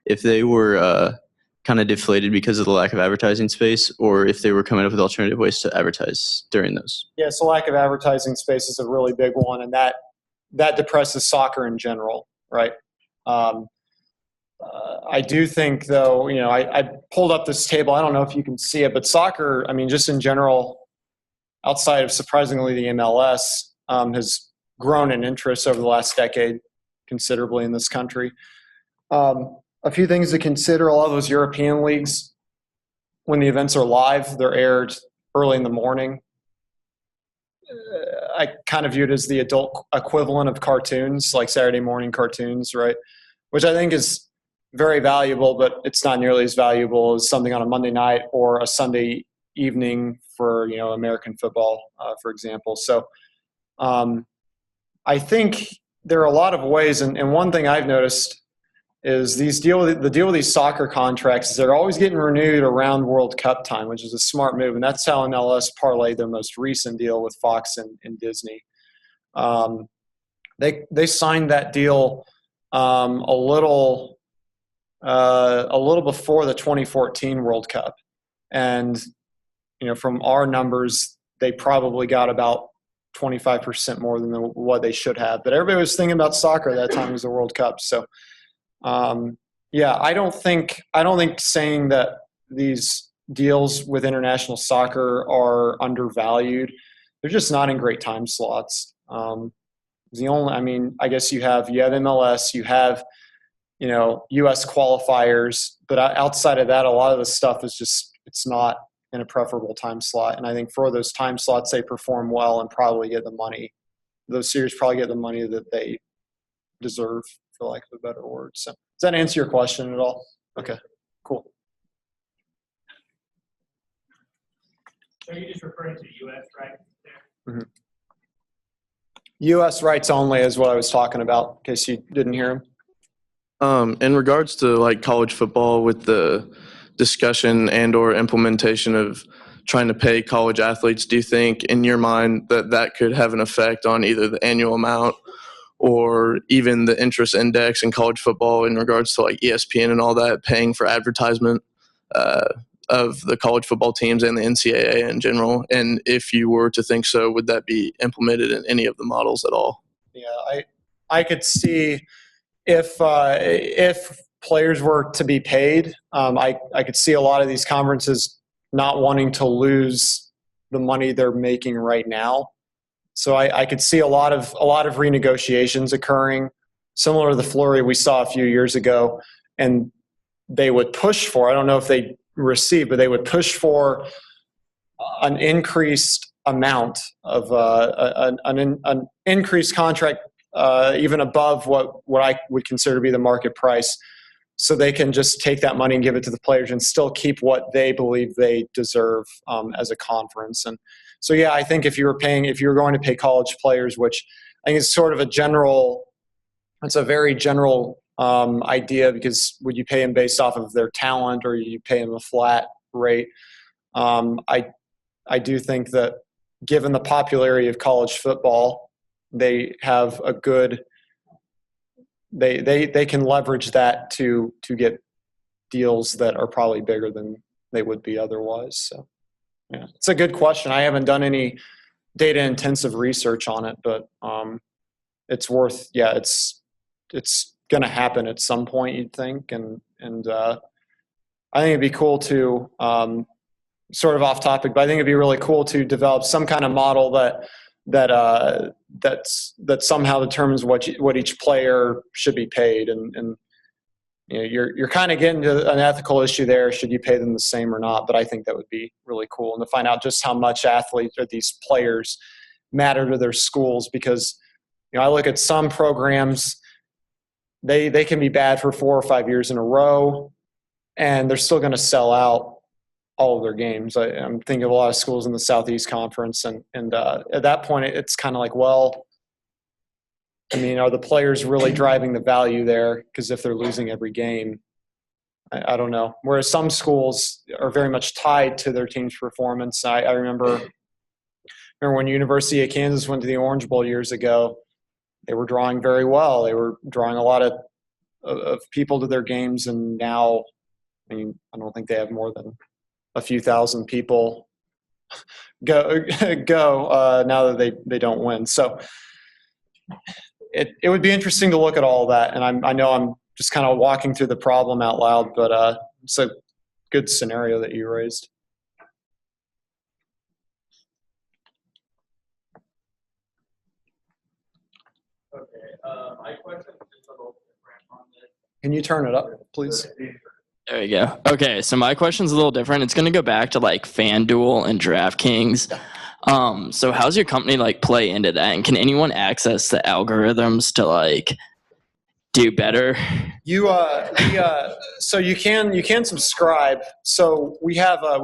if they were kind of deflated because of the lack of advertising space, or if they were coming up with alternative ways to advertise during those.
Yeah, so lack of advertising space is a really big one, and that depresses soccer in general, right? I do think, though, I pulled up this table. I don't know if you can see it, but soccer, I mean, just in general, outside of surprisingly the MLS, has grown in interest over the last decade considerably in this country. A few things to consider: a lot of those European leagues, when the events are live, they're aired early in the morning. I kind of view it as the adult equivalent of cartoons, like Saturday morning cartoons, right? Which I think is very valuable, but it's not nearly as valuable as something on a Monday night or a Sunday evening for, American football, for example. So I think there are a lot of ways, and one thing I've noticed is the deal with these soccer contracts is they're always getting renewed around World Cup time, which is a smart move, and that's how MLS parlayed their most recent deal with Fox and Disney. They signed that deal a little before the 2014 World Cup, and from our numbers, they probably got about 25% more than what they should have. But everybody was thinking about soccer at that time was the World Cup, so. I don't think saying that these deals with international soccer are undervalued. They're just not in great time slots. I guess you have MLS, you have, US qualifiers, but outside of that, a lot of the stuff is it's not in a preferable time slot. And I think for those time slots, they perform well and probably get the money. Those series probably get the money that they deserve, for lack of a better word. So does that answer your question at all? Okay, cool.
So you're just referring to U.S. rights there?
Mm-hmm. U.S. rights only is what I was talking about, in case you didn't hear him.
In regards to like college football, with the discussion and or implementation of trying to pay college athletes, do you think in your mind that could have an effect on either the annual amount or even the interest index in college football in regards to like ESPN and all that paying for advertisement of the college football teams and the NCAA in general? And if you were to think so, would that be implemented in any of the models at all?
Yeah, I could see if players were to be paid, I could see a lot of these conferences not wanting to lose the money they're making right now. So I could see a lot of renegotiations occurring, similar to the flurry we saw a few years ago, and they would push for, I don't know if they received, but they would push for an increased amount of an increased contract, even above what I would consider to be the market price, so they can just take that money and give it to the players and still keep what they believe they deserve as a conference. And so, yeah, I think if you were going to pay college players, which I think is sort of it's a very general idea, because would you pay them based off of their talent, or you pay them a flat rate? I do think that given the popularity of college football, they have a good they can leverage that to get deals that are probably bigger than they would be otherwise. So yeah, it's a good question. I haven't done any data intensive research on it, but it's worth, it's going to happen at some point, you'd think. And I think it'd be cool to sort of off topic, but I think it'd be really cool to develop some kind of model that somehow determines what each player should be paid. And you know, you're kind of getting to an ethical issue there. Should you pay them the same or not? But I think that would be really cool, and to find out just how much athletes or these players matter to their schools. Because, you know, I look at some programs, they can be bad for 4 or 5 years in a row, and they're still going to sell out all of their games. I'm thinking of a lot of schools in the Southeast Conference, and at that point, it's kind of like, well, I mean, are the players really driving the value there? Because if they're losing every game, I don't know. Whereas some schools are very much tied to their team's performance. I remember when University of Kansas went to the Orange Bowl years ago, they were drawing very well. They were drawing a lot of people to their games, and now, I mean, I don't think they have more than a few thousand people go now that they don't win. So it would be interesting to look at all that. And I know I'm just kind of walking through the problem out loud, but it's a good scenario that you raised.
Okay, my question is just a little different on this.
Can you turn it up, please?
There you go. Okay, so my question's a little different. It's going to go back to like FanDuel and DraftKings. So how's your company like play into that? And can anyone access the algorithms to like do better?
So you can subscribe. So we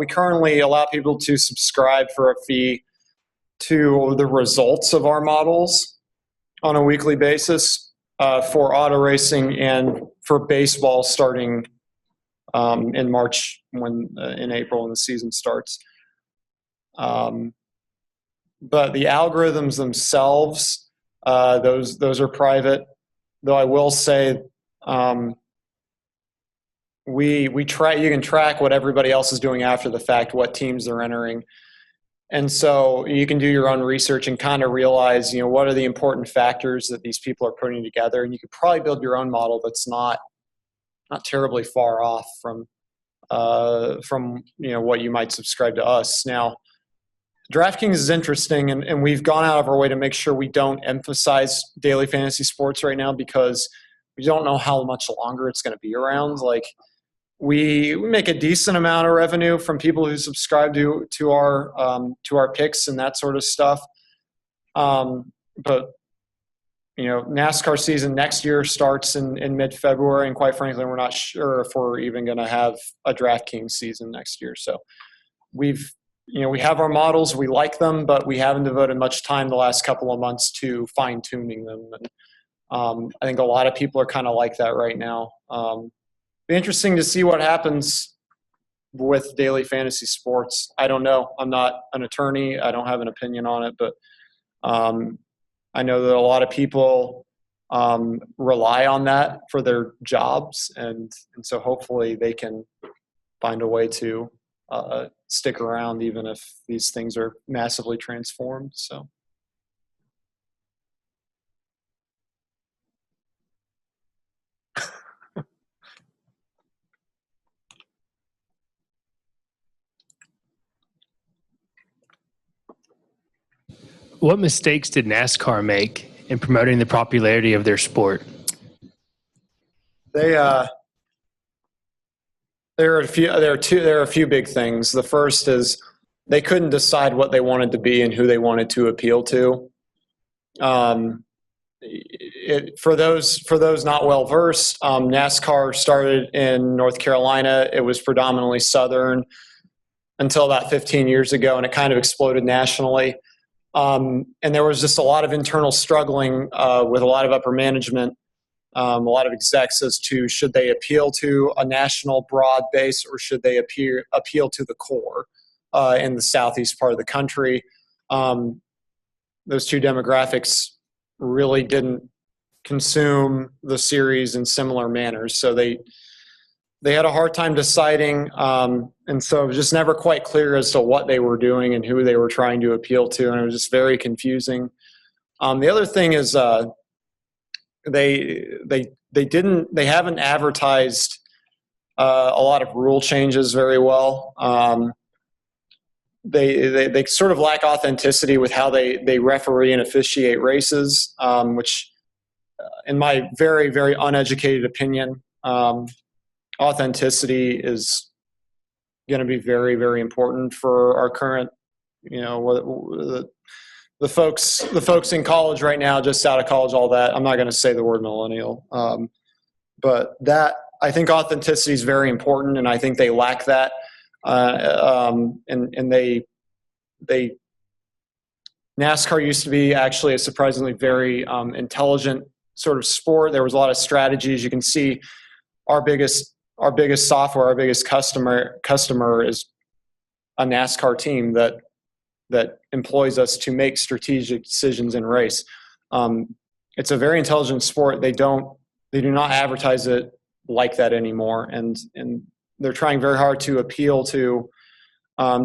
currently allow people to subscribe for a fee to the results of our models on a weekly basis for auto racing and for baseball starting in March, in April when the season starts. But the algorithms themselves, those are private. Though I will say, you can track what everybody else is doing after the fact, what teams they're entering, and so you can do your own research and kind of realize, you know, what are the important factors that these people are putting together, and you could probably build your own model that's not terribly far off from you know, what you might subscribe to us. Now, DraftKings is interesting, and we've gone out of our way to make sure we don't emphasize daily fantasy sports right now, because we don't know how much longer it's going to be around. Like, we make a decent amount of revenue from people who subscribe to our picks and that sort of stuff. But you know, NASCAR season next year starts in mid-February, and quite frankly, we're not sure if we're even going to have a DraftKings season next year. So we have our models, we like them, but we haven't devoted much time the last couple of months to fine-tuning them. And I think a lot of people are kind of like that right now. Be interesting to see what happens with daily fantasy sports. I don't know. I'm not an attorney. I don't have an opinion on it, but I know that a lot of people rely on that for their jobs, and so hopefully they can find a way to stick around even if these things are massively transformed. So.
What mistakes did NASCAR make in promoting the popularity of their sport?
There are a few big things. The first is they couldn't decide what they wanted to be and who they wanted to appeal to. For those not well versed, NASCAR started in North Carolina. It was predominantly Southern until about 15 years ago, and it kind of exploded nationally. And there was just a lot of internal struggling with a lot of upper management, a lot of execs as to should they appeal to a national broad base or should they appeal to the core in the southeast part of the country. Those two demographics really didn't consume the series in similar manners, so they had a hard time deciding, and so it was just never quite clear as to what they were doing and who they were trying to appeal to, and it was just very confusing. The other thing is they haven't advertised a lot of rule changes very well. They sort of lack authenticity with how they referee and officiate races, which, in my very, very uneducated opinion, authenticity is going to be very, very important for our current, the folks in college right now, just out of college, all that. I'm not going to say the word millennial, but that, I think authenticity is very important, and I think they lack that. And they NASCAR used to be actually a surprisingly very intelligent sort of sport. There was a lot of strategies. You can see our biggest software, our biggest customer is a NASCAR team that employs us to make strategic decisions in race. It's a very intelligent sport. They do not advertise it like that anymore, and they're trying very hard to appeal to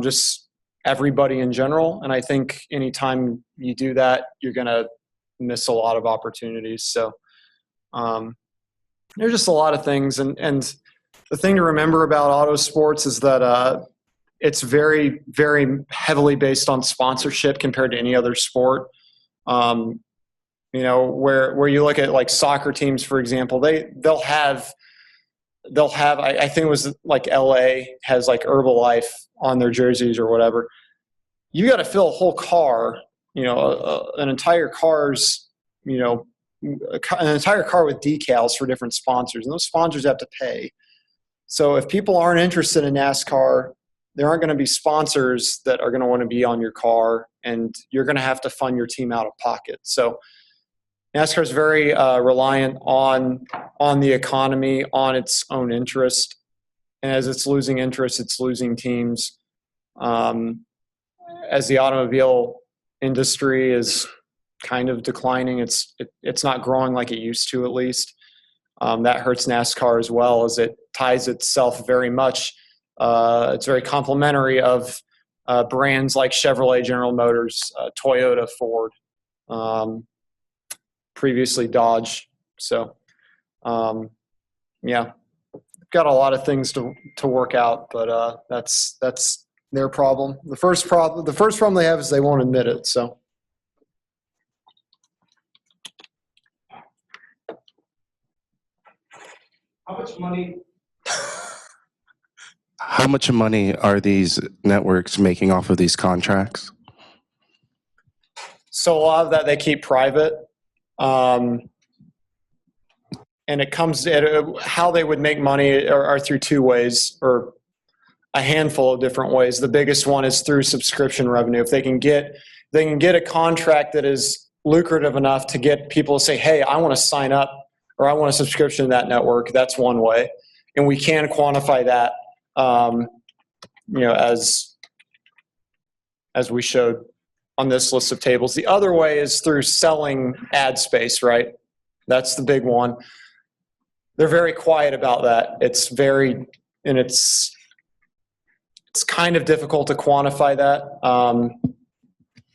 just everybody in general. And I think anytime you do that, you're going to miss a lot of opportunities. So there's just a lot of things. And the thing to remember about auto sports is that it's very, very heavily based on sponsorship compared to any other sport. Where you look at like soccer teams, for example, they'll have, I think it was like LA has like Herbalife on their jerseys or whatever. You got to fill a whole car, an entire car's, an entire car with decals for different sponsors, and those sponsors have to pay. So if people aren't interested in NASCAR, there aren't going to be sponsors that are going to want to be on your car, and you're going to have to fund your team out of pocket. So NASCAR is very reliant on the economy, on its own interest. And as it's losing interest, it's losing teams. As the automobile industry is kind of declining, it's not growing like it used to, at least. That hurts NASCAR as well, as it ties itself very much. It's very complementary of brands like Chevrolet, General Motors, Toyota, Ford, previously Dodge. So, yeah, got a lot of things to work out, but that's their problem. The first problem they have is they won't admit it. So.
How much money are these networks making off of these contracts?
So a lot of that they keep private. And it comes to how they would make money are through two ways, or a handful of different ways. The biggest one is through subscription revenue. If they can get a contract that is lucrative enough to get people to say, hey, I want to sign up, or I want a subscription to that network, that's one way. And we can quantify that, as we showed on this list of tables. The other way is through selling ad space, right? That's the big one. They're very quiet about that. It's kind of difficult to quantify that.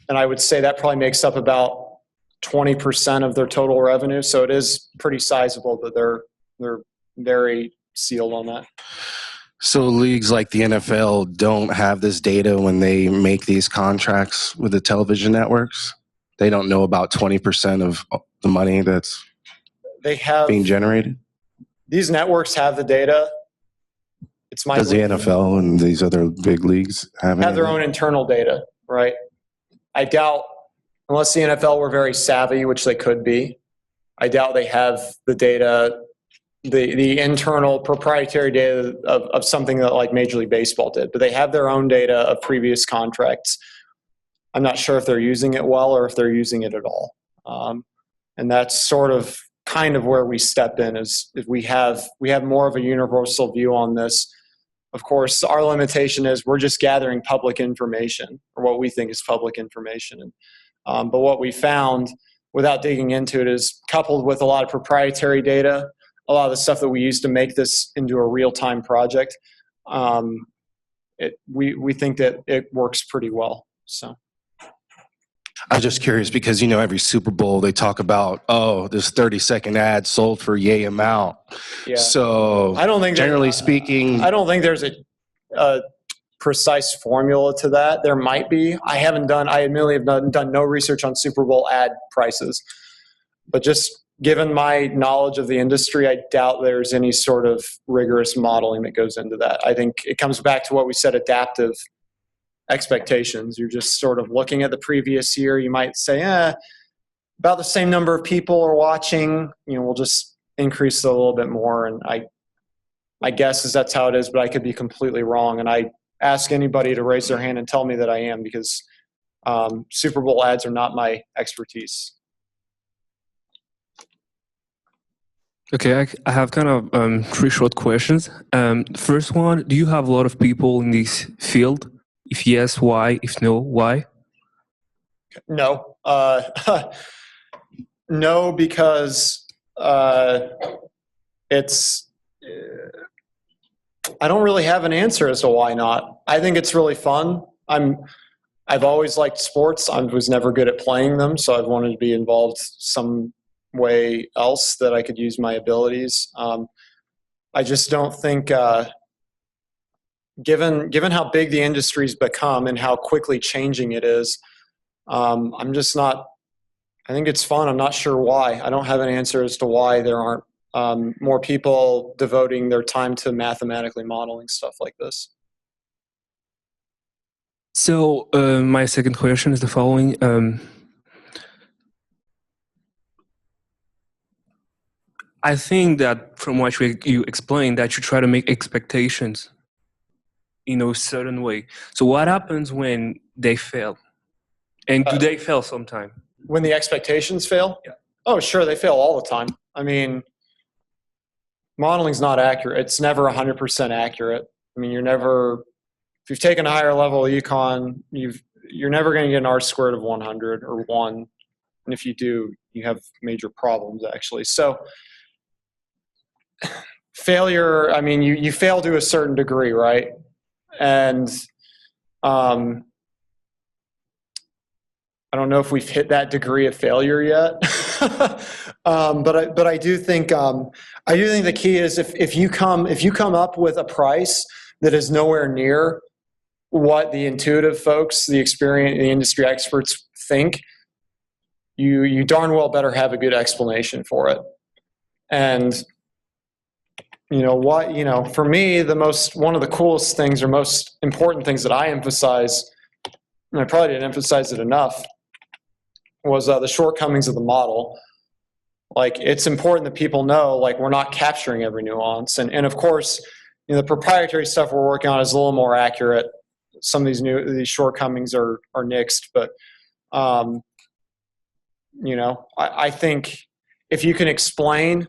And I would say that probably makes up about 20% of their total revenue. So it is pretty sizable, but they're very sealed on that.
So leagues like the NFL don't have this data when they make these contracts with the television networks? They don't know about 20% of the money that's being generated?
These networks have the data. It's my
Does the NFL and these other big leagues have
have their
anything?
own internal data, right? I doubt, unless the NFL were very savvy, which they could be, I doubt they have the data, the internal proprietary data of something that like Major League Baseball did. But they have their own data of previous contracts. I'm not sure if they're using it well or if they're using it at all. And that's sort of kind of where we step in, is if we have more of a universal view on this. Of course, our limitation is we're just gathering public information, or what we think is public information. But what we found, without digging into it, is coupled with a lot of proprietary data, a lot of the stuff that we use to make this into a real-time project, we think that it works pretty well. So.
I was just curious because, you know, every Super Bowl they talk about, oh, this 30-second ad sold for yay amount.
Yeah.
So
I don't think
generally speaking,
I don't think there's a precise formula to that. There might be. I admittedly have done no research on Super Bowl ad prices, but just given my knowledge of the industry, I doubt there's any sort of rigorous modeling that goes into that. I think it comes back to what we said, adaptive expectations. You're just sort of looking at the previous year. You might say, about the same number of people are watching, you know, we'll just increase it a little bit more. And my guess is that's how it is, but I could be completely wrong. And I ask anybody to raise their hand and tell me that I am, because Super Bowl ads are not my expertise.
Okay, I have kind of 3 short questions. First one, do you have a lot of people in this field? If yes, why? If no, why?
No. No, because it's I don't really have an answer as to why not. I think it's really fun. I've always liked sports. I was never good at playing them, so I've wanted to be involved some way else that I could use my abilities. I just don't think, given how big the industry's become and how quickly changing it is, I'm just not. I think it's fun. I'm not sure why. I don't have an answer as to why there aren't more people devoting their time to mathematically modeling stuff like this.
So my second question is the following. I think that from what you explained, that you try to make expectations in a certain way. So what happens when they fail? And do they fail sometime?
When the expectations fail?
Yeah.
Oh, sure, they fail all the time. I mean, modeling's not accurate. It's never 100% accurate. I mean, if you've taken a higher level of Econ, you're never going to get an R squared of 100 or 1. And if you do, you have major problems, actually. So failure, I mean, you fail to a certain degree, right? And I don't know if we've hit that degree of failure yet, but I do think the key is if you come up with a price that is nowhere near what the intuitive folks, the experience, the industry experts think, you darn well better have a good explanation for it. And for me, one of the coolest things or most important things that I emphasize, and I probably didn't emphasize it enough, was the shortcomings of the model. Like, it's important that people know, like, we're not capturing every nuance. And of course, the proprietary stuff we're working on is a little more accurate. Some of these shortcomings are nixed, but I think if you can explain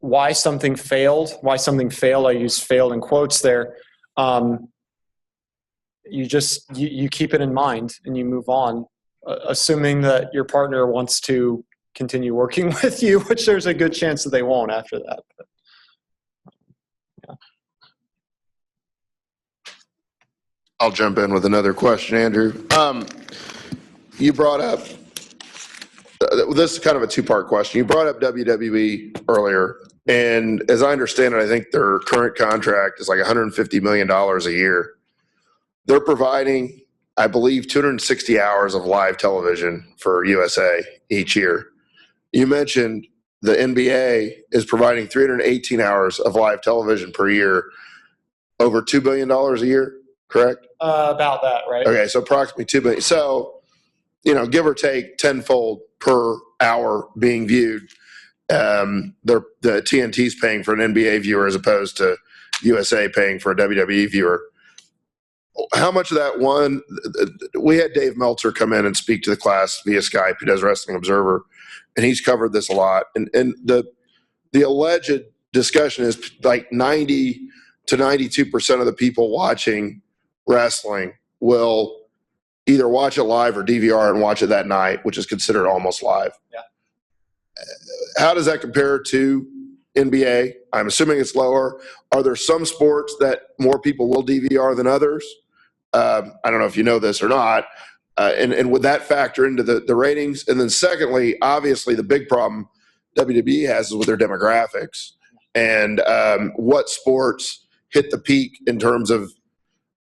why something failed, I use failed in quotes there, you keep it in mind and you move on, assuming that your partner wants to continue working with you, which there's a good chance that they won't after that. But, yeah.
I'll jump in with another question, Andrew. You brought up, this is kind of a two-part question. You brought up WWE earlier, and as I understand it, I think their current contract is like $150 million a year. They're providing, I believe, 260 hours of live television for USA each year. You mentioned the NBA is providing 318 hours of live television per year. over $2 billion a year, correct?
About that, right?
Okay, so approximately 2 billion. So, give or take tenfold per hour being viewed. The TNT's paying for an NBA viewer as opposed to USA paying for a WWE viewer. How much of that one? We had Dave Meltzer come in and speak to the class via Skype. He does Wrestling Observer, and he's covered this a lot. And the alleged discussion is like 90 to 92% of the people watching wrestling will either watch it live or DVR and watch it that night, which is considered almost live.
Yeah.
How does that compare to NBA? I'm assuming it's lower. Are there some sports that more people will DVR than others? I don't know if you know this or not. And would that factor into the ratings? And then secondly, obviously the big problem WWE has is with their demographics and what sports hit the peak in terms of,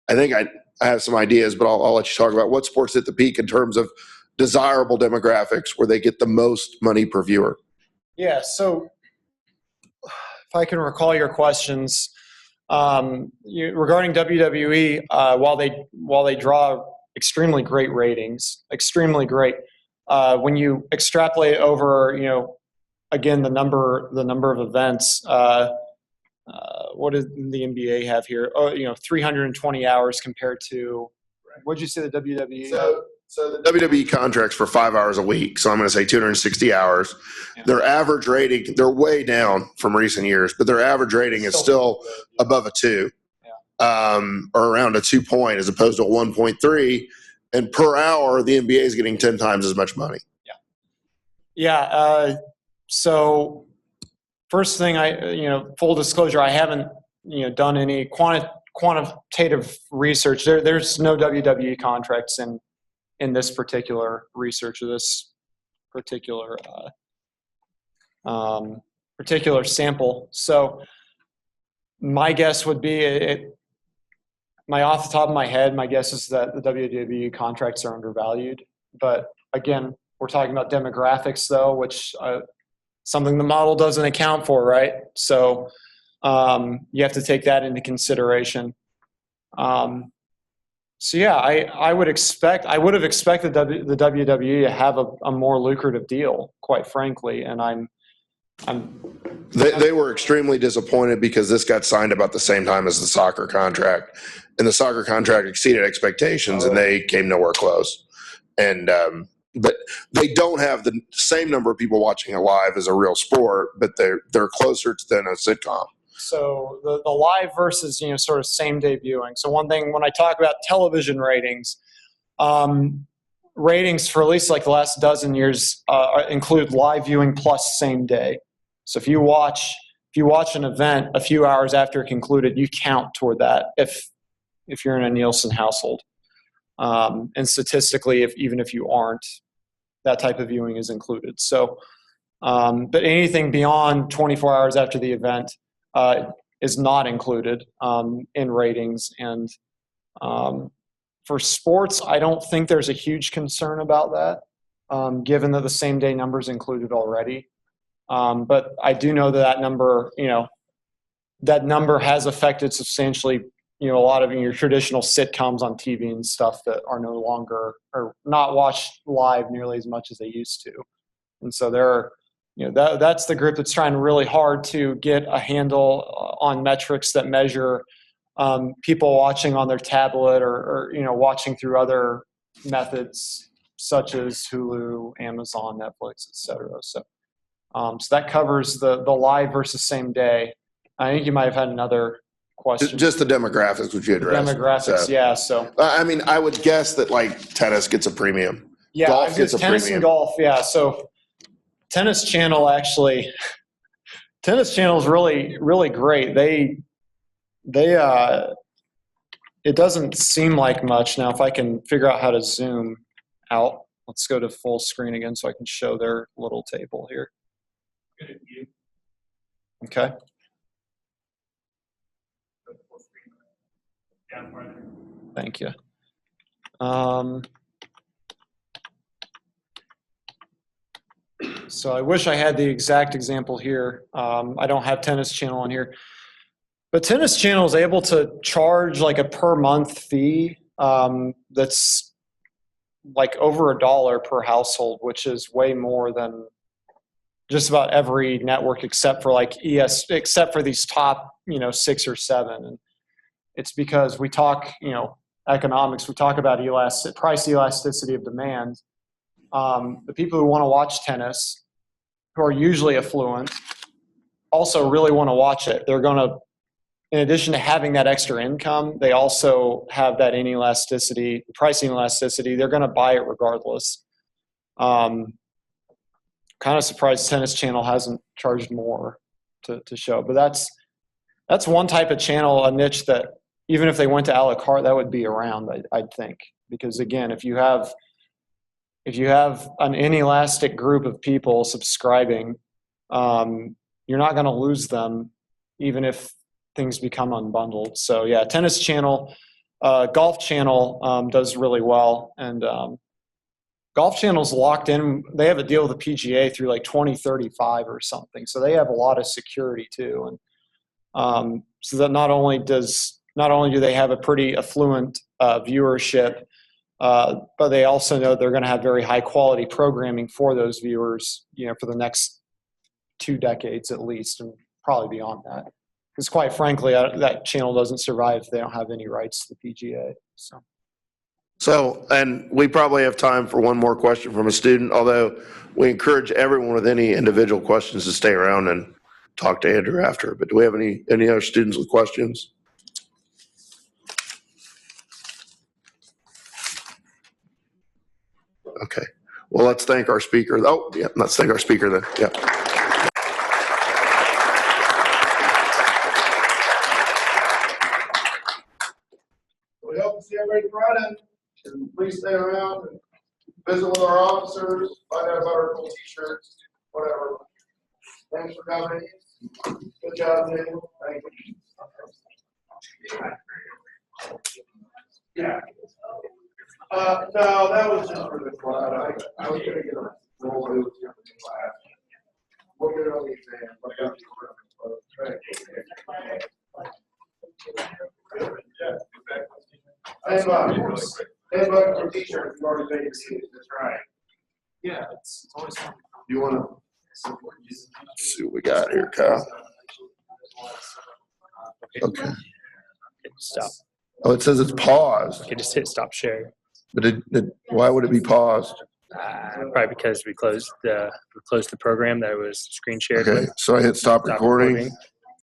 I think I have some ideas, but I'll let you talk about what sports hit the peak in terms of desirable demographics where they get the most money per viewer.
Yeah, so if I can recall your questions, regarding WWE, while they draw extremely great ratings, extremely great, when you extrapolate over, again, the number of events, what does the NBA have here? 320 hours compared to, what did you say the WWE?
So the WWE contracts for 5 hours a week. So I'm going to say 260 hours.
Yeah.
Their average rating, they're way down from recent years, but their average rating is still above a 2, or around a 2 point as opposed to a 1.3. And per hour, the NBA is getting 10 times as much money.
Yeah. So first thing, full disclosure, I haven't, done any quantitative research. There's no WWE contracts in this particular research or this particular sample. So my guess would be, off the top of my head, my guess is that the WWE contracts are undervalued. But again, we're talking about demographics, though, which something the model doesn't account for, right? So you have to take that into consideration. So yeah, I would have expected the WWE to have a more lucrative deal, quite frankly, and
They were extremely disappointed because this got signed about the same time as the soccer contract, and the soccer contract exceeded expectations, and they came nowhere close. And but they don't have the same number of people watching it live as a real sport, but they're closer than a sitcom.
So the live versus, sort of same day viewing. So one thing when I talk about television ratings, ratings for at least like the last dozen years include live viewing plus same day. So if you watch an event a few hours after it concluded, you count toward that if you're in a Nielsen household. And statistically, even if you aren't, that type of viewing is included. So, but anything beyond 24 hours after the event is not included in ratings. And for sports, I don't think there's a huge concern about that, given that the same day number is included already. But I do know that number, that number has affected substantially, a lot of your traditional sitcoms on TV and stuff that are no longer or not watched live nearly as much as they used to. And so there are, that's the group that's trying really hard to get a handle on metrics that measure people watching on their tablet or watching through other methods such as Hulu, Amazon, Netflix, etc. So that covers the live versus same day. I think you might have had another question.
Just the demographics, which you addressed.
Demographics, yeah. So
I mean, I would guess that like tennis gets a premium.
Yeah,
golf gets a
tennis
premium.
and golf. Yeah, so Tennis Channel is really, really great. They it doesn't seem like much. Now, if I can figure out how to zoom out, let's go to full screen again so I can show their little table here. Okay. Thank you. So I wish I had the exact example here. I don't have Tennis Channel on here. But Tennis Channel is able to charge like a per month fee that's like over $1 per household, which is way more than just about every network except for like except for these top 6 or 7. And it's because we talk economics, we talk about price elasticity of demand. The people who want to watch tennis, who are usually affluent, also really want to watch it. They're going to, in addition to having that extra income, they also have that inelasticity, pricing elasticity. They're going to buy it regardless. Kind of surprised Tennis Channel hasn't charged more to show, but that's one type of channel, a niche that even if they went to a la carte, that would be around, I'd think. Because again, if you have an inelastic group of people subscribing, you're not going to lose them, even if things become unbundled. So yeah, Tennis Channel, Golf Channel does really well, and Golf Channel's locked in. They have a deal with the PGA through like 2035 or something, so they have a lot of security too. And so that not only do they have a pretty affluent viewership, but they also know they're going to have very high quality programming for those viewers, for the next 2 decades at least, and probably beyond that. Because quite frankly, that channel doesn't survive if they don't have any rights to the PGA.
So, and we probably have time for one more question from a student, although we encourage everyone with any individual questions to stay around and talk to Andrew after. But do we have any other students with questions? Okay. Well, let's thank our speaker. Oh, yeah, let's thank our speaker then. Yeah. We hope to see everybody Friday. And please stay around and visit with our officers, find out about our cool t-shirts, whatever. Thanks for coming. Good job, Daniel. Thank you. Yeah. No, that was just for the class. I was going to get a roll of it for the class. We'll get it on the exam. But I got $10 for t-shirts. You already paid your seat. That's right. Yeah, it's always fun. You want to see what we got here, Kyle? Okay.
Stop.
Oh, it says it's paused.
Okay, just hit stop share.
But why would it be paused?
Probably because we closed the program that it was screen shared
Okay,
with.
so I hit stop recording.